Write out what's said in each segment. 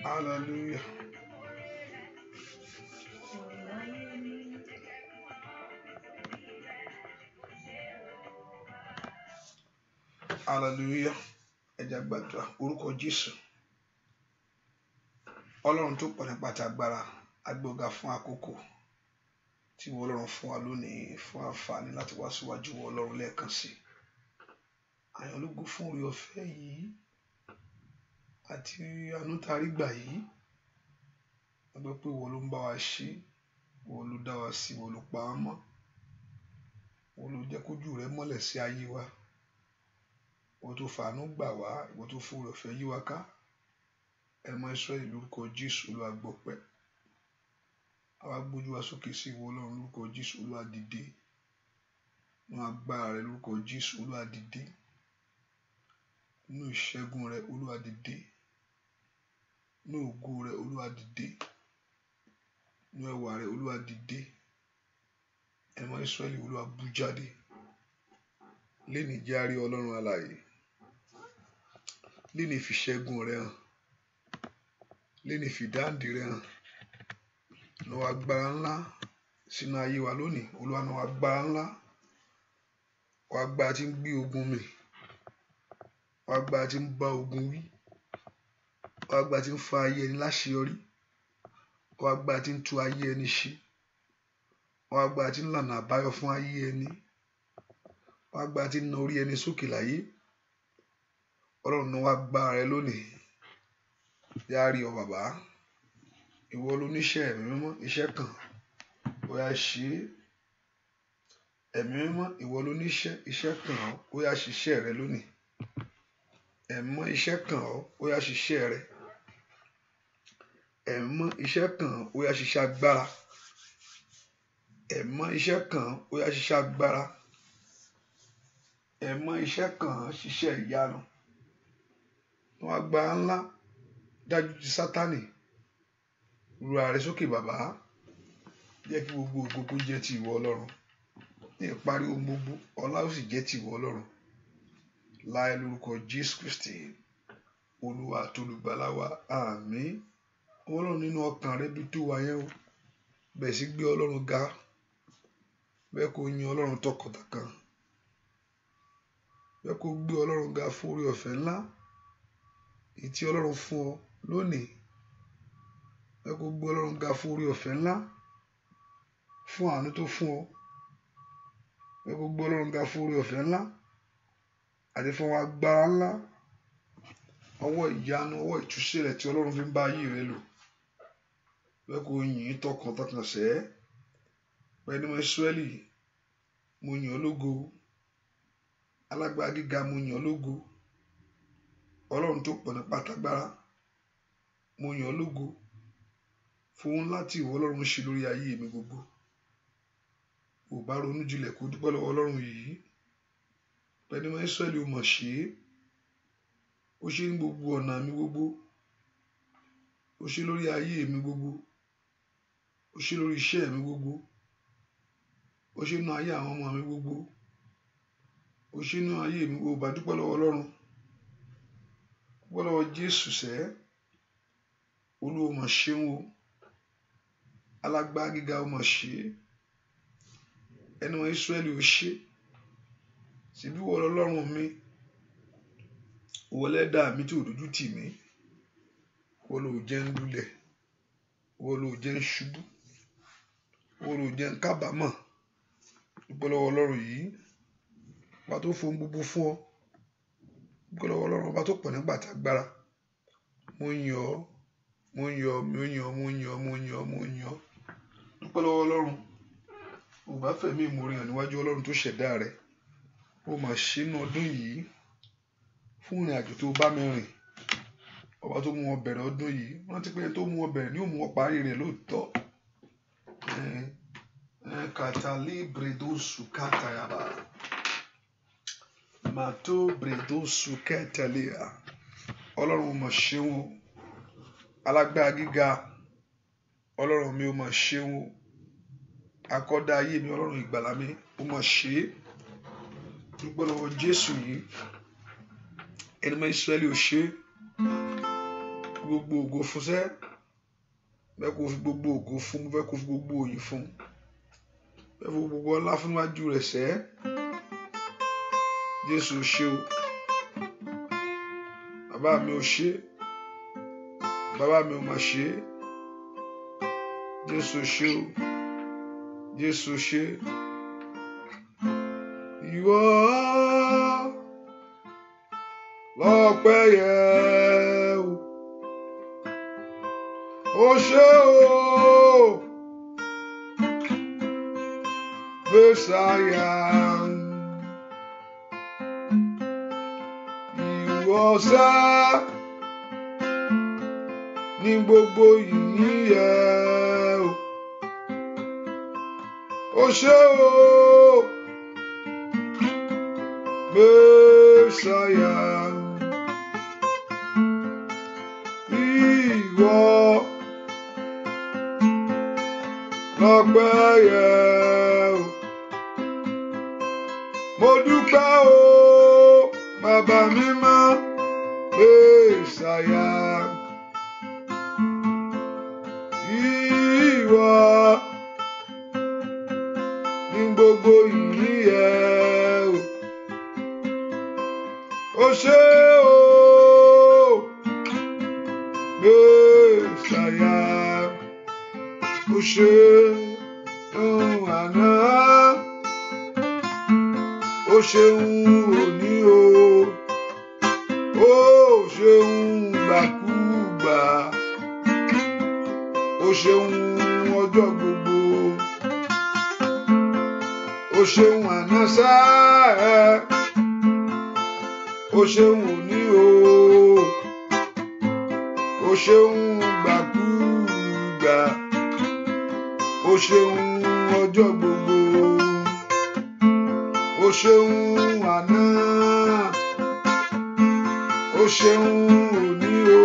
Hallelujah. Hallelujah. Ẹ jẹ́ gbàdúrà orúkọ Jésù. Ọlọ́run tó pọ̀ nípa ti agbára, agbóga fún àkókò tí wọ́n Ọlọ́run fún wa lónìí fún àǹfààní láti wá síwájú wọ́n Ọlọ́run lẹ́ẹ̀kan sí. Àyàn ológo fún orí ọ̀fẹ́ yìí àti àánú tá a rí gbà yìí. A gbọ́ pé wọ́n ló ń bá wa ṣe, wọ́n ló dá wa sí, wọ́n ló pa á mọ́, wọ́n ló jẹ́ kójú rẹ̀ mọ́lẹ̀ sí ayé wa. Wọ́n tó fàánú gbà wá, wọ́n tó fún orí ọ̀fẹ́ yí wa ká. Ẹmọ Ísírẹ́lì lórúkọ Jésù Olúwa gbọpẹ́. Àwa gbójú wa sókè sí ìwọ Ọlọ́run lórúkọ Jésù Olúwa dìde. Nínú agbára rẹ lórúkọ Jésù Olúwa dìde. Nínú ìṣẹ́gun rẹ Olúwa dìde. Nínú ògo rẹ Olúwa dìde. Nínú ẹwà rẹ Olúwa dìde. Ẹmọ Ísírẹ́lì Olúwa bú jáde. Lénìí jẹ́ a rí Ọlọ́run alààyè. Lénìí fi ṣẹ́gun rẹ hàn. Lénìí fi dáǹdè rẹ hàn. Náwó agbára ńlá sínú ayé wa lónìí. Olúwa náwó agbára ńlá. Wá agbára tí ń gbé ogun mì. Wá agbára tí ń bá ogun wí. Wá agbára tí ń fa ayé ẹni láṣeyọrí. Wá agbára tí ń tú ayé ẹni ṣe. Wá agbára tí ń lànà àbáyọ fún ayé ẹni. Wá agbára tí ń na orí ẹni sókè láyé. Ọlọ́run náwó agbára rẹ lónìí. Yá rí ọ bàbá. Ìwọ lóníṣẹ́ ẹ̀mí mímọ́, iṣẹ́ kan ó yá ṣe. Ẹ̀mí mímọ́, ìwọ lóníṣẹ́, iṣẹ́ kan ó yá ṣiṣẹ́ rẹ lónìí. Ẹ̀mí mímọ́, iṣẹ́ kan ó yá ṣiṣẹ́ rẹ. Ẹ̀mí mímọ́, iṣẹ́ kan ó yá ṣiṣẹ́ agbára. Ẹ̀mí mímọ́, iṣẹ́ kan ó yá ṣiṣẹ́ agbára. Ẹ̀mí mímọ́, iṣẹ́ kan ṣiṣẹ́ ìyanu. Wọ́n agbára ńlá dájú ti Sátánì. Rúra rẹ sókè bàbá. Jẹ́ kí gbogbo ògo jẹ́ ti ìwọ Ọlọ́run. Ní ìparí ohun gbogbo, ọlá ó sì jẹ́ ti ìwọ Ọlọ́run. Láì lórúkọ Jésù Kristi, Olúwa àti Olùgbàlà wa. Àmín. Ọlọ́run nínú ọkàn rẹ bí tó wà yẹn o. Bẹ́ẹ̀ sì gbé Ọlọ́run ga. Bẹ́ẹ̀ kó yin Ọlọ́run tọkàntọkàn. Bẹ́ẹ̀ kó gbé Ọlọ́run ga fún orí ọ̀fẹ́ ńlá èyí tí Ọlọ́run fún ọ lónìí. Bẹ́ẹ̀ kó gbé Ọlọ́run ga fún orí ọ̀fẹ́ ńlá fún àánú tó fún ọ. Bẹ́ẹ̀ kó gbé Ọlọ́run ga fún orí ọ̀fẹ́ ńlá àti fún agbára ńlá. Ọwọ́ ìyanu, ọwọ́ ìtúsílẹ̀ tí Ọlọ́run fi ń bá ayé rẹ lò. Bẹ́ẹ̀ kó yìn tọkàntọkàn sẹ́. Pẹ̀lú ọmọ Ísírẹ́lì, mo yìn ọ́ lógo. Alágbára gíga, mo yìn ọ́ lógo. Ọlọ́run tó pọ̀ nípa tágbára, mo yìn ọ́ lógo fún ohun ńlá tí ìwọ Ọlọ́run ṣe lórí ayé mi gbogbo. Ò bá ronú jinlẹ̀ kó dúpẹ́ lọ́wọ́ Ọlọ́run yìí. Pẹ̀lú ọmọ Ísírẹ́lì, o mọ̀ ṣe é. Ó ṣe ní gbogbo ọ̀nà mi gbogbo. Ó ṣe lórí ayé mi gbogbo. Ó ṣe lórí iṣẹ́ mi gbogbo. Ó ṣe nínú ayé àwọn ọmọ mi gbogbo. Ó ṣe nínú ayé mi gbogbo. Bá dúpẹ́ lọ́wọ́ Ọlọ́run. Dúpẹ́ lọ́wọ́ Jésù sẹ́. Olúwa mọ̀ ṣeun o. Alágbára gíga, o mọ̀ ṣe é. Ẹni ọmọ Ísírẹ́lì ó ṣe. Ṣèbí ìwọ Ọlọ́run mi. Ìwọ lẹ́dàá mi tí ò dójú tì mí. Ìwọ ló jẹ́ ń lulẹ̀. Ìwọ ló jẹ́ ń ṣubú. Ìwọ ló jẹ́ ń kábàámọ̀. Dúpẹ́ lọ́wọ́ Ọlọ́run yìí. Ọba tó fún gbogbo fún ọ. Dúpẹ́ lọ́wọ́ Ọlọ́run ọba tó pọ̀ nígbà tágbára. Mo yìn ọ́. Mo yìn ọ́, mo yìn ọ́, mo yìn ọ́, mo yìn ọ́, mo yìn ọ́. Dúpẹ́ lọ́wọ́ Ọlọ́run. Ò bá fẹ̀mí ìmoore hàn níwájú Ọlọ́run tó ṣẹ̀dá rẹ̀. Ó mà ṣe nínú ọdún yìí fún ìrìn àjò tó bá mi rìn. Ọba tó mú ọ bẹ̀rẹ̀ ọdún yìí. Wọ́n ti pé ẹni tó mú ọ bẹ̀rẹ̀ ni ó mú ọ parí rẹ̀ lóòótọ́. Katali bredo sukata yaba. Mato bredo sukatalia. Ọlọ́run mà ṣeun o. Alágbára gíga. Ọlọ́run mi ó mà ṣeun o. Akọ́dá ayé mi, Ọlọ́run ìgbàlà mi, ó mà ṣe é. Dúpẹ́ lọ́wọ́ Jésù yìí. Ẹni ọmọ Ísírẹ́lì ó ṣe é. gbogbo ògo fún sẹ́, bẹ́ẹ̀ kó fi gbogbo ògo fún, bẹ́ẹ̀ kó fi gbogbo òyìn fún, bẹ́ẹ̀ kó fi gbogbo ọlá fún níwájú rẹ̀ sẹ́. Jésù ṣé o, bàbá mi ò ṣé, bàbá mi ò mà ṣé. Jésù ṣé o, Jésù ṣé. Ìwọ lọ́pẹ́ yẹ o, ó ṣé o, Mèsáyà. Ìwọ sá ní gbogbo ìyìn yẹ o, ó ṣé o, Mèsáyà. Ìwọ lọ́pẹ́ yẹ o, mo dúpẹ́ o, bàbá mímọ́, Mèsáyà. Ìwọ ní gbogbo ìyìn yẹ o, ó ṣé o, Mèsáyà. Ó ṣé àná, ó ṣeun òní o, ó ṣeun gbàkúgbà, ó ṣeun ọjọ́ gbogbo, ó ṣeun àná sáà, ó ṣeun òní o, ó ṣeun gbàkúgbà, ó ṣeun ọjọ́ gbogbo, ó ṣeun àná, ó ṣeun òní o,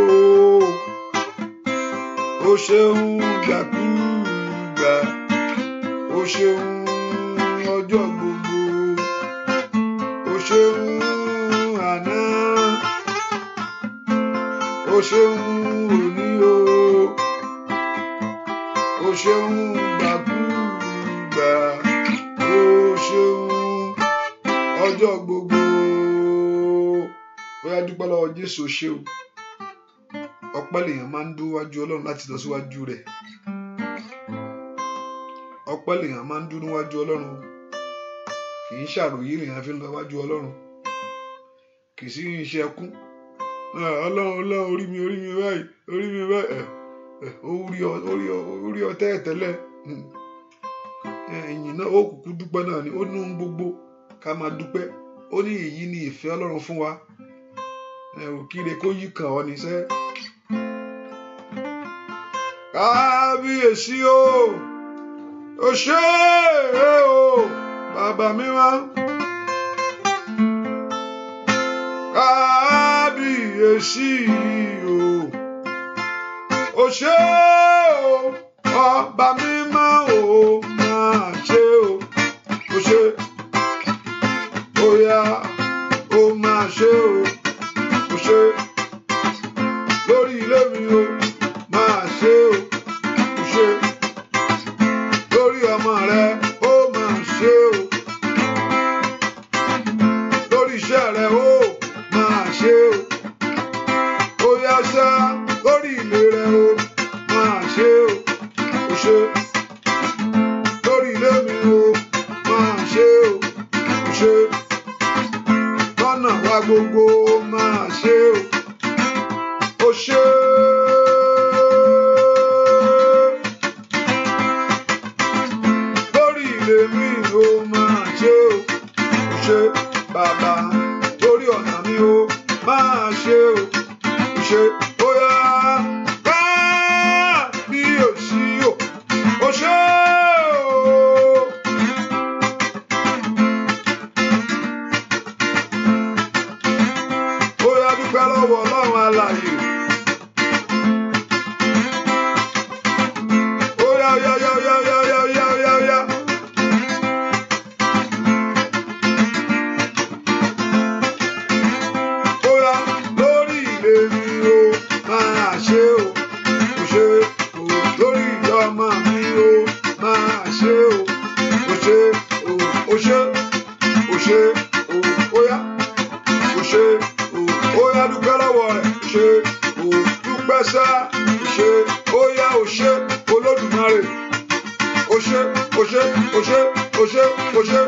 ó ṣeun gbàkúgbà, ó ṣeun ọjọ́ gbogbo, ó ṣeun àná, ó ṣeun òní o, ó ṣeun gbàkúgbà, ó ṣeun ọjọ́ gbogbo. Bóyá dúpẹ́ lọ́wọ́ Jésù ṣé o. Ọpẹ́ lèèyàn máa ń dún wájú Ọlọ́run láti lọ síwájú rẹ̀. Ọpẹ́ lèèyàn máa ń dún níwájú Ọlọ́run. Kì í ṣàròyé lèèyàn fi ń lọ wájú Ọlọ́run. Kì í sí iṣẹ́ ẹkún. Ọlọ́run orí mi báyìí, orí ọ tẹ́lẹ̀. Ẹ̀yìn náà ó kúkú dúpẹ́ náà ni, ó ní ohun gbogbo ká máa dúpẹ́. Ó ní èyí ni ìfẹ́ Ọlọ́run fún wa. Kíre kó yí kàn ọ́ ní sẹ́. Kábíyèsí o, ó ṣé o, bàbá mi wá. Kábíyèsí o, ó ṣé o, ọba mímọ́ o, máa ṣe o, ó ṣé, ó yá, ó máa ṣe o, ó ṣé, lórí ilé mi o, máa ṣe o, ó ṣé, lórí ọmọ rẹ ó máa ṣe o, lórí iṣẹ́ rẹ ó máa ṣe o, ó yá sá, lórí ilé rẹ ó máa ṣe o, ó ṣé, lórí ilé mi ó máa ṣe o, ó ṣé, lọ́nà wa gbogbo máa ṣe o, ó ṣé. Lórí ilé mi ó máa ṣe o, ó ṣé, bàbá, lórí ọ̀nà mi ó máa ṣe o, ó ṣé, ó yá, kábíyèsí o, ó ṣé o. Ó yá, dúpẹ́ lọ́wọ́ Ọlọ́run alààyè. Ó yá. ṣé o óyá o ṣé o óyá dúpẹ́ lọ́wọ́ rẹ̀ o ṣé o dúpẹ́ sá o ṣé óyá o ṣé Olódùmarè o ṣé o ṣé o ṣé o ṣé o ṣé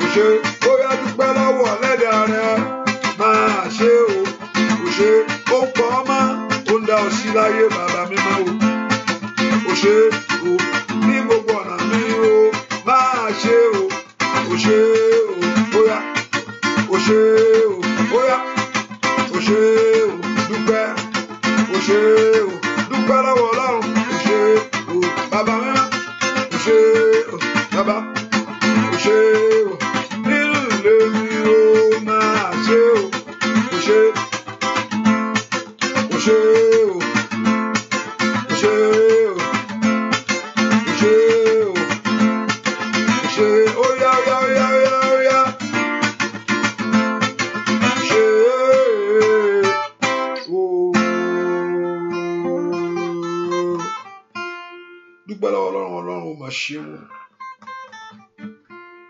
o ṣé óyá dúpẹ́ lọ́wọ́ Ẹlẹ́dàá rẹ̀ máa ṣe o ṣé ó ń pọ̀ ọmọ ó ń dá ọ sí láyé bàbá mi máa o ṣé o ní gbogbo ọ̀nà mi o máa ṣe o ṣé o óyá o ṣé o óyá o ṣé o dúpẹ́ o ṣé o dúpẹ́ lọ́wọ́ Ọlọ́run o ṣé o bàbá mi o ṣé o bàbá o ṣé o nínú ilé mi o máa ṣe o ṣé o ṣé o ṣé o ṣé o ṣé óyá óyá óyá óyá óyá ṣé o dúpẹ́ lọ́wọ́ Ọlọ́run Ọlọ́run ò mà ṣe wọn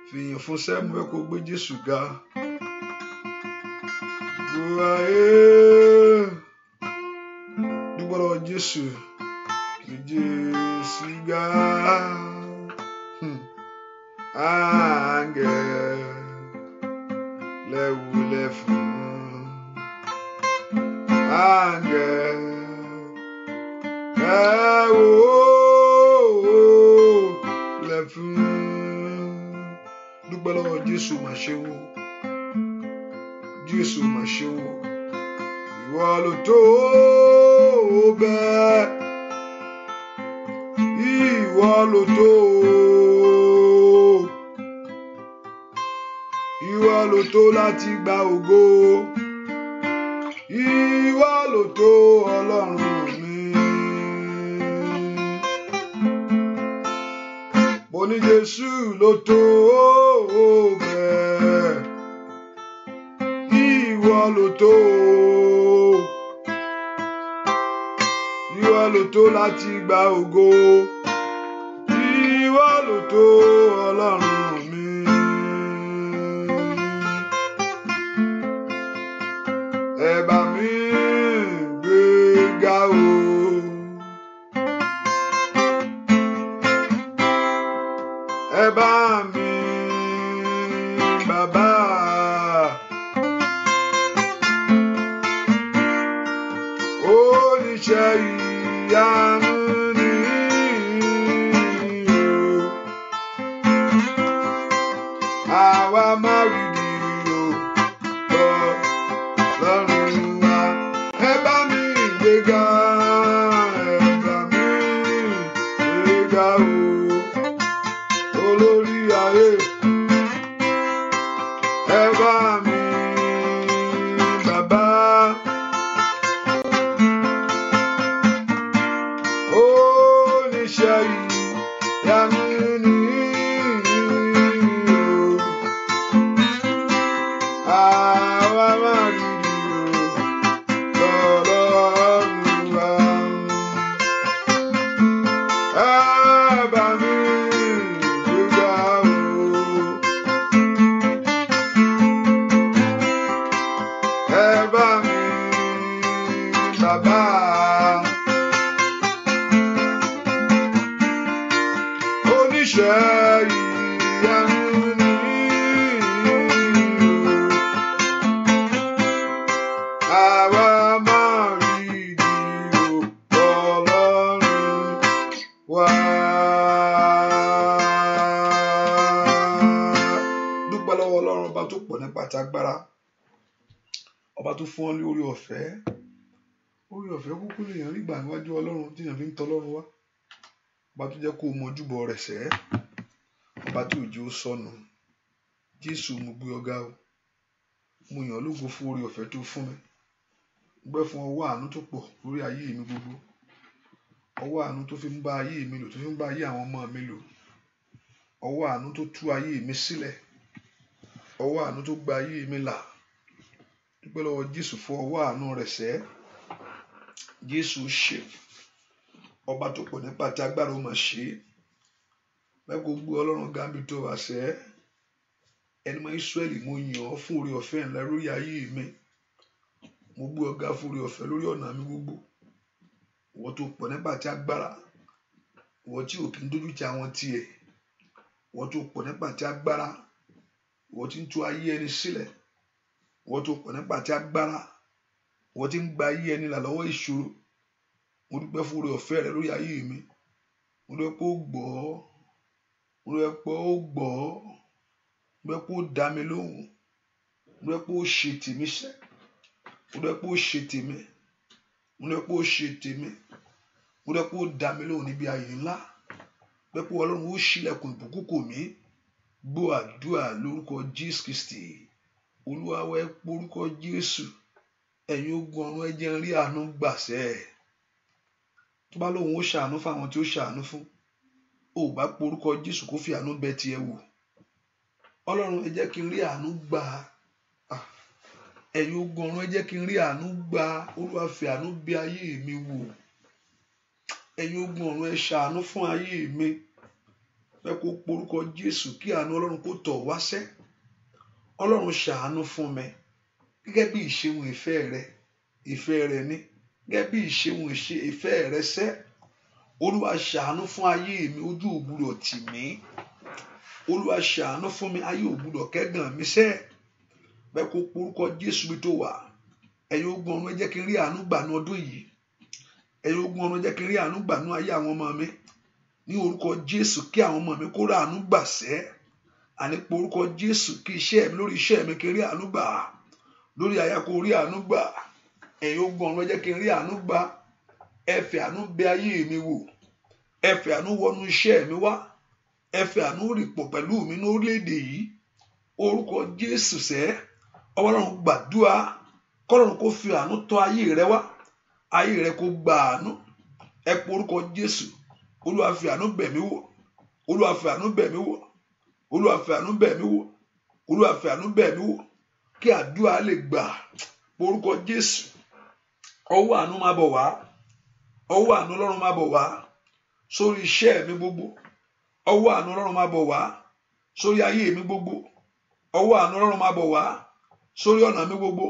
fìyàn fún sẹ́mu ẹ kó gbé Jésù ga gbogbo ayé dúpẹ́ lọ́wọ́ Jésù kí Jésù ga áńgẹ́lì lẹ́wùlẹ̀ fún áńgẹ́lì lẹ́wùlẹ̀ fún dúpẹ́ lọ́wọ́ Jésù mà ṣe wọ́n Jésù mà ṣe wọ́n ìwọ ló tó bẹ́ẹ̀ ìwọ ló tó ìwọ ló tó láti gba ògo ìwọ ló tó Ọlọ́run mi mo ní Jésù ló tó bẹ́ẹ̀ ìwọ ló tó ìwọ ló tó láti gba ògo ìwọ ló tó Ọlọ́run mi. Ẹ bá mi gbéga o. Ẹ bá mi bàbá. Oníṣẹ́ ìyanu ni o. Àwa máa rí di o. Lọ́run wa. Ẹ bá mi gbéga. Ẹ bá mi gbéga o. Olórí ayé. Ẹ bá mi bàbá. Oníṣẹ́ ìyanu ni o. Àwa máa rí o. Lọ́run wa. Ẹ bá mi gbéga o. Ẹ bá mi bàbá. Oníṣẹ́ ìyanu ni o. Àwa máa rí di o. Ọlọ́run wa. Dúpẹ́ lọ́wọ́ Ọlọ́run ọba tó pọ̀ nípa tagbára, ọba tó fún ọ ní orí ọ̀fẹ́ kúkú lèèyàn rí gbà níwájú Ọlọ́run tí èèyàn fi ń tọ Ọlọ́run wá, ọba tó jẹ́ kó o mọjúbọ rẹ̀ sẹ́, ọba tí òjò sọnù. Jésù mo gbé ọ̀gá o, mo yàn lógo fún orí ọ̀fẹ́ tó fún mi, gbẹ́ fún ọwọ́ àánú tó pọ̀ lórí ayé mi gbogbo, ọwọ́ àánú tó fi ń bá ayé mi lò, tó fi ń bá ayé àwọn ọmọ mi lò, ọwọ́ àánú tó tú ayé mi sílẹ̀, ọwọ́ àánú tó gba ayé mi là. Dúpẹ́ lọ́wọ́ Jésù fún ọwọ́ àánú rẹ̀ sẹ́. Jésù ṣe, ọba tó pọ̀ nípa tí agbára ó máa ṣe. Bẹ́ẹ̀ kó gbé Ọlọ́run gábí tó wá sẹ́. ẹni mọ́ Ísírẹ́lì mo yìn ọ́ fún oore ọ̀fẹ́ ńlá lórí ayé mi. Mo gbé ọ̀gá fún oore ọ̀fẹ́ lórí ọ̀nà mi gbogbo. Ìwọ tó pọ̀ nípa ti agbára, ìwọ tí ò kí ń dójú ti àwọn tiẹ̀, ìwọ tó pọ̀ nípa ti agbára, ìwọ tí ń tú ayé ẹni sílẹ̀, ìwọ tó pọ̀ nípa ti agbára, ìwọ tí ń gba ayé ẹni là lọ́wọ́ ìṣòro. Mo dúpẹ́ fún oore ọ̀fẹ́ rẹ lórí ayé mi. Mo dúpẹ́ pé ó gbọ́, mo dúpẹ́ pé ó gbọ́, mo dúpẹ́ pé ó dá mi lóhùn, mo dúpẹ́ pé ó ṣe tèmi ṣẹ́, mo dúpẹ́ pé ó ṣe tèmi, mo dúpẹ́ pé ó ṣe tèmi, mo dúpẹ́ pé ó dá mi lóhùn níbi ayé ńlá. Mo dúpẹ́ pé Ọlọ́run ó ṣílẹ̀kùn ìbùkún kò mí. Gbọ́ àdúrà lórúkọ Jésù Kristi. Olúwa wá ẹ pé orúkọ Jésù. Ẹ̀yin ogun ọ̀run ẹ jẹ́ n rí àánú gbàṣẹ́. Tó bá lóhùn ó ṣàánú fún àwọn tí ó ṣàánú fún, ó bá pe orúkọ Jésù kó fi àánú bẹ tiẹ̀ wò. Ọlọ́run ẹ jẹ́ kí n rí àánú gbà. Ẹ̀yin ogun ọ̀run ẹ jẹ́ kí n rí àánú gbà. Olúwa fi àánú bẹ ayé mi wò. Ẹ̀yin ogun ọ̀run ẹ ṣàánú fún ayé mi. Ẹ kó pe orúkọ Jésù kí àánú Ọlọ́run kó tọ̀ wá sẹ́. Ọlọ́run ṣàánú fún mi gẹ́gẹ́ bí ìṣeun ìfẹ́ rẹ ní, gẹ́gẹ́ bí ìṣeun ìfẹ́ rẹ sẹ́. Olúwa ṣàánú fún ayé mi, ojú ò gbọdọ̀ tì mí. Olúwa ṣàánú fún mi, ayé ò gbọdọ̀ kẹ́gàn mi sẹ́. Ẹ kó pe orúkọ Jésù bí tó wà. Ẹ̀yin ogun ọ̀run ẹ jẹ́ kí n rí àánú gbà ní ọdún yìí. Ẹ̀yin ogun ọ̀run ẹ jẹ́ kí n rí àánú gbà ní ayé àwọn ọmọ mi. Ní orúkọ Jésù kí àwọn ọmọ mi kó rí àánú gbà sẹ́. Àní pe orúkọ Jésù kí iṣẹ́ mi, lórí iṣẹ́ mi kí n rí àánú gbà. Lórí aya kó rí àánú gbà. Ẹ̀yin ogun ọ̀run ẹ jẹ́ kí n rí àánú gbà. Ẹ fi àánú bẹ ayé mi wò. Ẹ fi àánú wọnú iṣẹ́ mi wá. Ẹ fi àánú rìpọ̀ pẹ̀lú mi ní orílẹ̀-èdè yìí. Orúkọ Jésù sẹ́. Ọlọ́run gbàdúrà kọ́lọ́run kó fi àánú tọ́ ayé rẹ wá. Ayé rẹ kó gba àánú. Ẹ pe orúkọ Jésù. Olúwa fi àánú bẹ̀ mí wò. Olúwa fi àánú bẹ̀ mí wò. Olúwa fi àánú bẹ̀ mí wò. Olúwa fi àánú bẹ̀ mí wò. Kí àdúrà lè gbà. Orúkọ Jésù. Ọwọ́ àánú máa bọ̀ wá. Ọwọ́ àánú Ọlọ́run máa bọ̀ wá sórí iṣẹ́ mi gbogbo. Ọwọ́ àánú Ọlọ́run máa bọ̀ wá sórí ayé mi gbogbo. Ọwọ́ àánú Ọlọ́run máa bọ̀ wá sórí ọ̀nà mi gbogbo.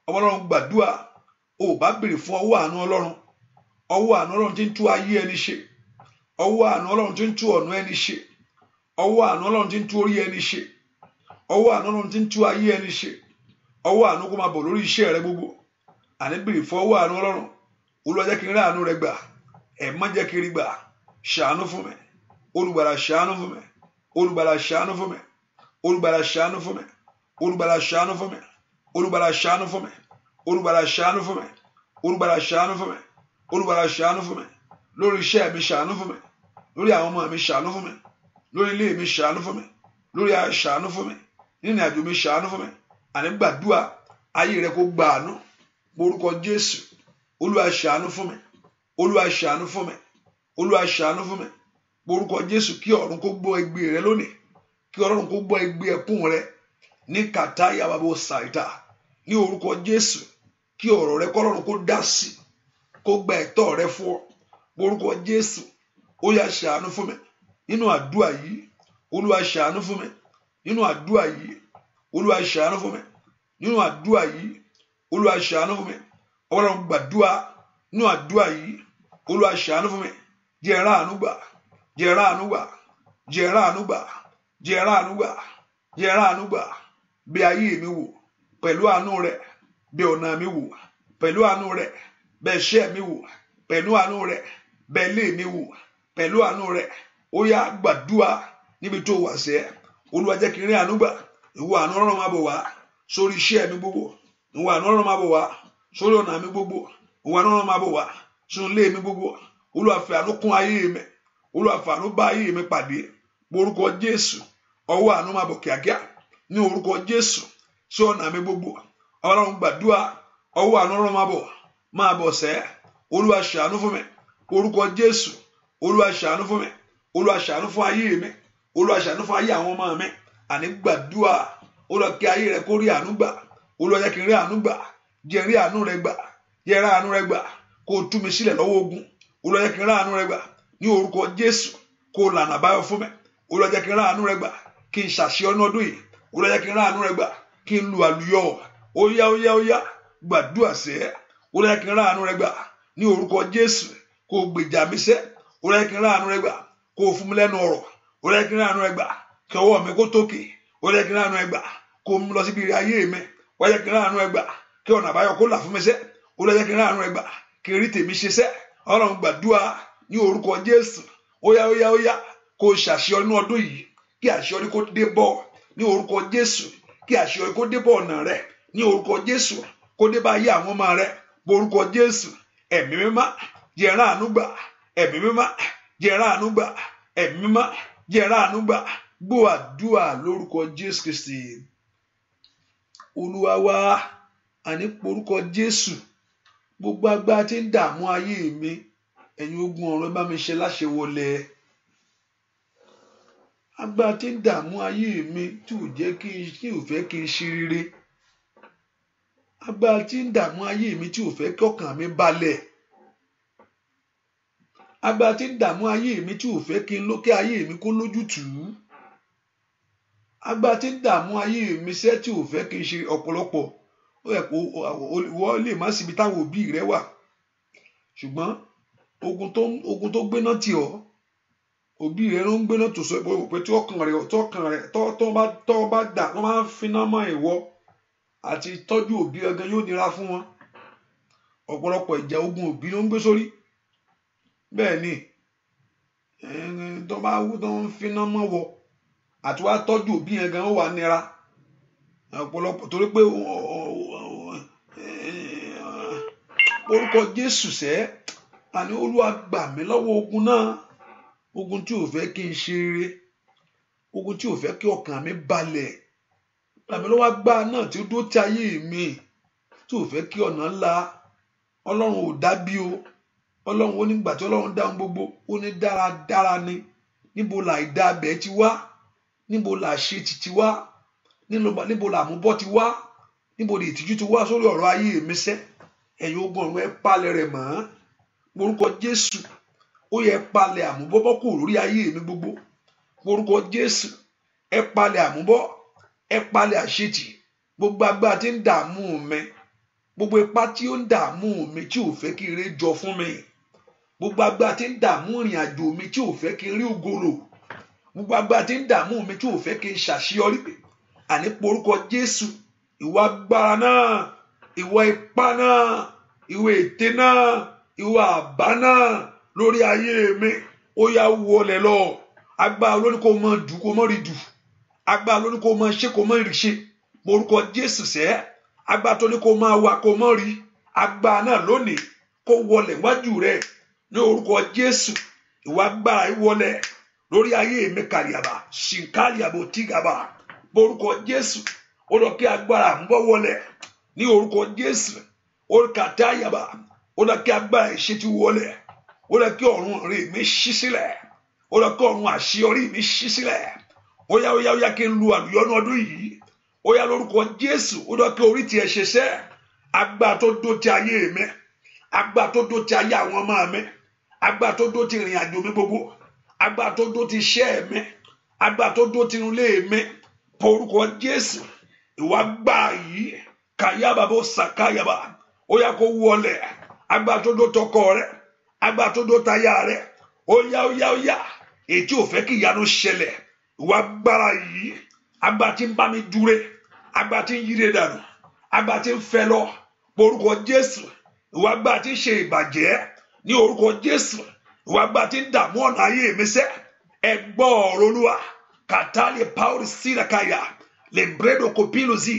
Ọlọ́run gbàdúrà. O bá béèrè fún ọwọ́ àánú Ọlọ́run. Ọwọ́ àánú Ọlọ́run tí ń tú ayé ẹni ṣe. Ọwọ́ àánú Ọlọ́run tí ń tú ọ̀nà ẹni ṣe. Ọwọ́ àánú Ọlọ́run tí ń tú orí ẹni ṣe. Ọwọ́ àánú Ọlọ́run tí ń tú ayé ẹni ṣe. Ọwọ́ àánú kó máa bọ̀ lórí iṣẹ́ rẹ gbogbo. Àní béèrè fún ọwọ́ àánú Ọlọ́run. Olúwa jẹ́ kí n rí àánú rẹ gbà. Ẹ má jẹ́ kí n rí gbà. Ṣàánú fún mi. Olùgbàlà ṣàánú fún mi. Olùgbàlà ṣàánú fún mi. Olùgbàlà ṣàánú fún mi. Olùgbàlà ṣàánú fún mi. Olùgbàlà ṣàánú fún mi. Olùgbàlà ṣàánú fún mi. Olùgbàlà ṣàánú fún mi. Olùgbàlà ṣàánú fún mi. Lórí iṣẹ́ mi ṣàánú fún mi. Lórí àwọn ọmọ mi ṣàánú fún mi. Lórí ilé mi ṣàánú fún mi. Lórí ayé ṣàánú fún mi. Nínú àjò mi ṣàánú fún mi. Àní gbàdúrà ayé rẹ kó gba àánú. Orúkọ Jésù. Olúwa ṣàánú fún mi. Olúwa ṣàánú fún mi. Olúwa ṣàánú fún mi. Orúkọ Jésù kí ọ̀run kó gbọ́ igbe rẹ lónìí. Kí Ọlọ́run kó gbọ́ igbe ẹkún rẹ ní kàtáyà bàbá ṣàìtà. Ní orúkọ Jésù kí ọ̀rọ̀ rẹ kọ́lọ́run kó dá sí. Kó gba ẹ̀tọ́ rẹ fún ọ. Orúkọ Jésù. Ó yá ṣàánú fún mi. Nínú àdúrà yìí. Olúwa ṣàánú fún mi. Nínú àdúrà yìí. Olúwa ṣàánú fún mi. Nínú àdúrà yìí. Olúwa ṣàánú fún mi. Ọlọ́run gbàdúrà nínú àdúrà yìí. Olúwa ṣàánú fún mi. Jẹ́ n rí àánú gbà. Jẹ́ n rí àánú gbà. Jẹ́ n rí àánú gbà. Jẹ́ n rí àánú gbà. Jẹ́ n rí àánú gbà. Bí ayé mi wò pẹ̀lú àánú rẹ̀. Bí ọ̀nà mi wò pẹ̀lú àánú rẹ̀. Bí iṣẹ́ mi wò pẹ̀lú àánú rẹ̀. Bí ilé mi wò pẹ̀lú àánú rẹ̀. Ó yá gbàdúrà níbi tó wà sẹ́. Olúwa jẹ́ kí n rí àánú gbà. Ìwọ àánú Ọlọ́run máa bọ̀ wá sórí iṣẹ́ mi gbogbo. Ìwọ àánú Ọlọ́run máa bọ̀ wá sórí ọ̀nà mi gbogbo. Ìwọ àánú Ọlọ́run máa bọ̀ wá sínú ilé mi gbogbo. Olúwa fi àánú kún ayé mi. Olúwa fi àánú bá ayé mi pàdé. Orúkọ Jésù. Ọwọ́ àánú máa bọ̀ kíákíá. Ní orúkọ Jésù. Sí ọ̀nà mi gbogbo. Ọlọ́run gbàdúrà. Ọwọ́ àánú Ọlọ́run máa bọ̀ sẹ́. Olúwa ṣàánú fún mi. Orúkọ Jésù. Olúwa ṣàánú fún mi. Olúwa ṣàánú fún ayé mi. Olúwa ṣàánú fún ayé àwọn ọmọ mi. Àní gbàdúrà. Olúwa kí ayé rẹ kó rí àánú gbà. Olúwa jẹ́ kí n rí àánú gbà. Jẹ́ n rí àánú rẹ gbà. Jẹ́ n rí àánú rẹ gbà. Kó tú mi sílẹ̀ lọ́wọ́ ogun. Olúwa jẹ́ kí n rí àánú rẹ gbà. Ní orúkọ Jésù. Kó lànà báyọ̀ fún mi. Olúwa jẹ́ kí n rí àánú rẹ gbà. Kí n ṣàṣeyọrí ọdún yìí. Olúwa jẹ́ kí n ráàánú rẹ gbà kí n lu àlùyọ ó yá gbàdúrà sẹ́ Olúwa jẹ́ kí n ráàánú rẹ gbà ní orúkọ Jésù kó gbèjà mi sẹ́ Olúwa jẹ́ kí n ráàánú rẹ gbà kó fún mi lẹ́nu ọ̀rọ̀ Olúwa jẹ́ kí n ráàánú rẹ gbà kí ọwọ́ mi kó tókè Olúwa jẹ́ kí n ráàánú rẹ gbà kó mú lọ síbi ayé mi Olúwa jẹ́ kí n ráàánú rẹ gbà kí ọ̀nà àbáyọ kó là fún mi sẹ́ Olúwa jẹ́ kí n ráàánú rẹ gbà kí n rí tèmi ṣe sẹ́ Ọlọ́run gbàdúrà ní orúkọ Jésù ó yá kó ṣàṣeyọrí ní ọdún yìí kí àṣeyọrí kó dé bọ̀ ní orúkọ Jésù kí àṣeyọrí kó dé bọ̀ ọ̀nà rẹ ní orúkọ Jésù kó dé bá ayé àwọn ọmọ rẹ borúkọ Jésù ẹ̀mí mímọ́ jẹ́ ráàánú gbà ẹ̀mí mímọ́ jẹ́ ráàánú gbà ẹ̀mí mímọ́ jẹ́ ráàánú gbà gbọ́ àdúrà lórúkọ Jésù Kristi Olúwa wa àní porúkọ Jésù gbogbo agbára tí ń dààmú ayé mi ẹ̀yin ogun ọ̀run bá mi ṣe láṣẹ wọlé agbára tí ń dààmú ayé mi tí ò jẹ́ kí ò fẹ́ kí n ṣe rere agbára tí ń dààmú ayé mi tí ò fẹ́ kí ọkàn mi balẹ̀ agbára tí ń dààmú ayé mi tí ò fẹ́ kí n lókè ayé mi kó lójútùú agbára tí ń dààmú ayé mi sẹ́ tí ò fẹ́ kí n ṣe ọ̀pọ̀lọpọ̀ ó yẹ kó wọ́n lè má síbi táwọn òbí rẹ wà ṣùgbọ́n ogun tó gbéná tì ọ́ òbí rẹ ló ń gbéná tó sọ pé tí ọkàn rẹ tó bá dà wọ́n máa ń finá mọ́ ìwọ àti tọ́jú òbí gangan yóò nira fún wọn ọ̀pọ̀lọpọ̀ ìjà ogun òbí ló ń gbé sórí bẹ́ẹ̀ ni tó ń finá mọ́ wọ àti wá tọ́jú òbí yẹn gan ó wà nira ọ̀pọ̀lọpọ̀ torí pé orúkọ Jésù sẹ́ àní Olúwa gbà mí lọ́wọ́ ogun náà ogun tí ò fẹ́ kí n ṣe rere ogun tí ò fẹ́ kí ọkàn mi balẹ̀ gbà mí lọ́wọ́ agbára náà tí ó dó tí ayé mi tí ò fẹ́ kí ọ̀nà ńlá Ọlọ́run ò dábí o Ọlọ́run ó nígbà tí Ọlọ́run dá ohun gbogbo ó ní dáradára ni níbo là ìdá abẹ́ ti wá níbo là ṣe ti wá níbo là àmúbọ́ ti wá níbo lè ìtìjú ti wá sórí ọ̀rọ̀ ayé mi sẹ́ ẹ̀yin ogun ọ̀run ẹ palẹ̀ rẹ̀ mọ́ orúkọ Jésù ó yẹ palẹ̀ àmúbọ́ kù lórí ayé mi gbogbo orúkọ Jésù ẹ palẹ̀ àmúbọ́ ẹ palẹ̀ àṣetì gbogbo agbára tí ń dààmú mi gbogbo ipá tí ó ń dààmú mi tí ò fẹ́ kí ire jọ fún mi gbogbo agbára tí ń dààmú ìrìn àjò mi tí ò fẹ́ kí n rí ògolo gbogbo agbára tí ń dààmú mi tí ò fẹ́ kí n ṣàṣeyọrí àní porúkọ Jésù ìwọ agbára náà ìwọ ipá náà ìwọ ète náà ìwọ àbá náà lórí ayé mi ó yá wọlé lọ agbára lóní kó mọ dù kó mọ rí dù agbára lóní kó mọ ṣe kó mọ rí ṣe porúkọ Jésù sẹ́ agbára tó ní kó máa wá kó mọ rí agbára náà lónìí kó wọlé wájú rẹ ní orúkọ Jésù ìwọ agbára ìwọlé lórí ayé mi kàríàbà ṣìǹkàríàbò tìgàbà porúkọ Jésù ó lọ kí agbára ń bọ́ wọlé ní orúkọ Jésù ó kàtáyàbà ó lọ kí agbára ìṣe ti wọlé ó lọ kí ọ̀run rè mí ṣí sílẹ̀ ó lọ kí ọ̀run àṣeyọrí mi ṣí sílẹ̀ ó yá kí n lu àlùyọ́nú ọdún yìí ó yá lórúkọ Jésù ó lọ kí orí tiẹ̀ ṣe sẹ́ agbára tó dó ti ayé mi agbára tó dó ti ayé àwọn ọmọ mi agbára tó dó ti ìrìn àjò mi gbogbo agbára tó dó ti iṣẹ́ mi agbára tó dó ti ilé mi porúkọ Jésù ìwà agbára yìí kàyàbà bó sàkáyàbà ó yá kó wọlé agbára tó dó tọkọ rẹ agbára tó dó táyà rẹ ó yá èyí ò fẹ́ kí ìyanu ṣẹlẹ̀ ìwà agbára yìí agbára tí ń bá mi dúró agbára tí ń yíre dànù agbára tí ń fẹ́ lọ porúkọ Jésù ìwà agbára tí ń ṣe ìbàjẹ́ ní orúkọ Jésù ìwà agbára tí ń dààmú ọ̀nà ayé mi sẹ́ ẹ gbọ́ ọ̀rọ̀ Olúwa kàtàlẹ̀ paul sírakaya lè bredo kopilo zi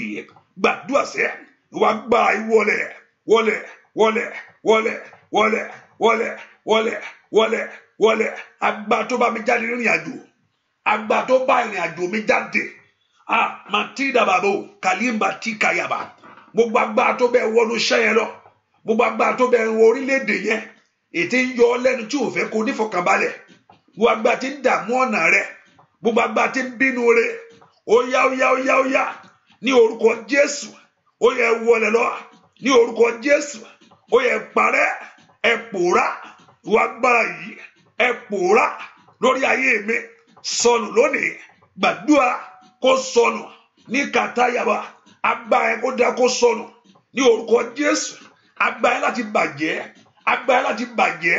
gbàdúrà sẹ́ ìwà agbára wọlé agbára tó bá mi jáde nínú àjò agbára tó bá ìrìn àjò mi jáde matida babo kalimba tikayaba gbogbo agbára tó bẹ wọnú iṣẹ́ yẹn lọ gbogbo agbára tó bẹ wọ orílẹ̀-èdè yẹn ètè ń yọ lẹ́nu tí ò fẹ́ kó nífọ̀kànbalẹ̀ gbogbo agbára tí ń dààmú ọ̀nà rẹ gbogbo agbára tí ń bínú rẹ ó yá ní orúkọ Jésù ó yẹ wọlé lọ ní orúkọ Jésù ó yẹ parẹ́ ẹ pòórá ìwà agbára yìí ẹ pòórá lórí ayé mi sọnù lónìí gbàdúrà kó sọnù ní kàtáyàbá agbára yẹn kó dá kó sọnù ní orúkọ Jésù. Agbára láti bàjẹ́, agbára láti bàjẹ́,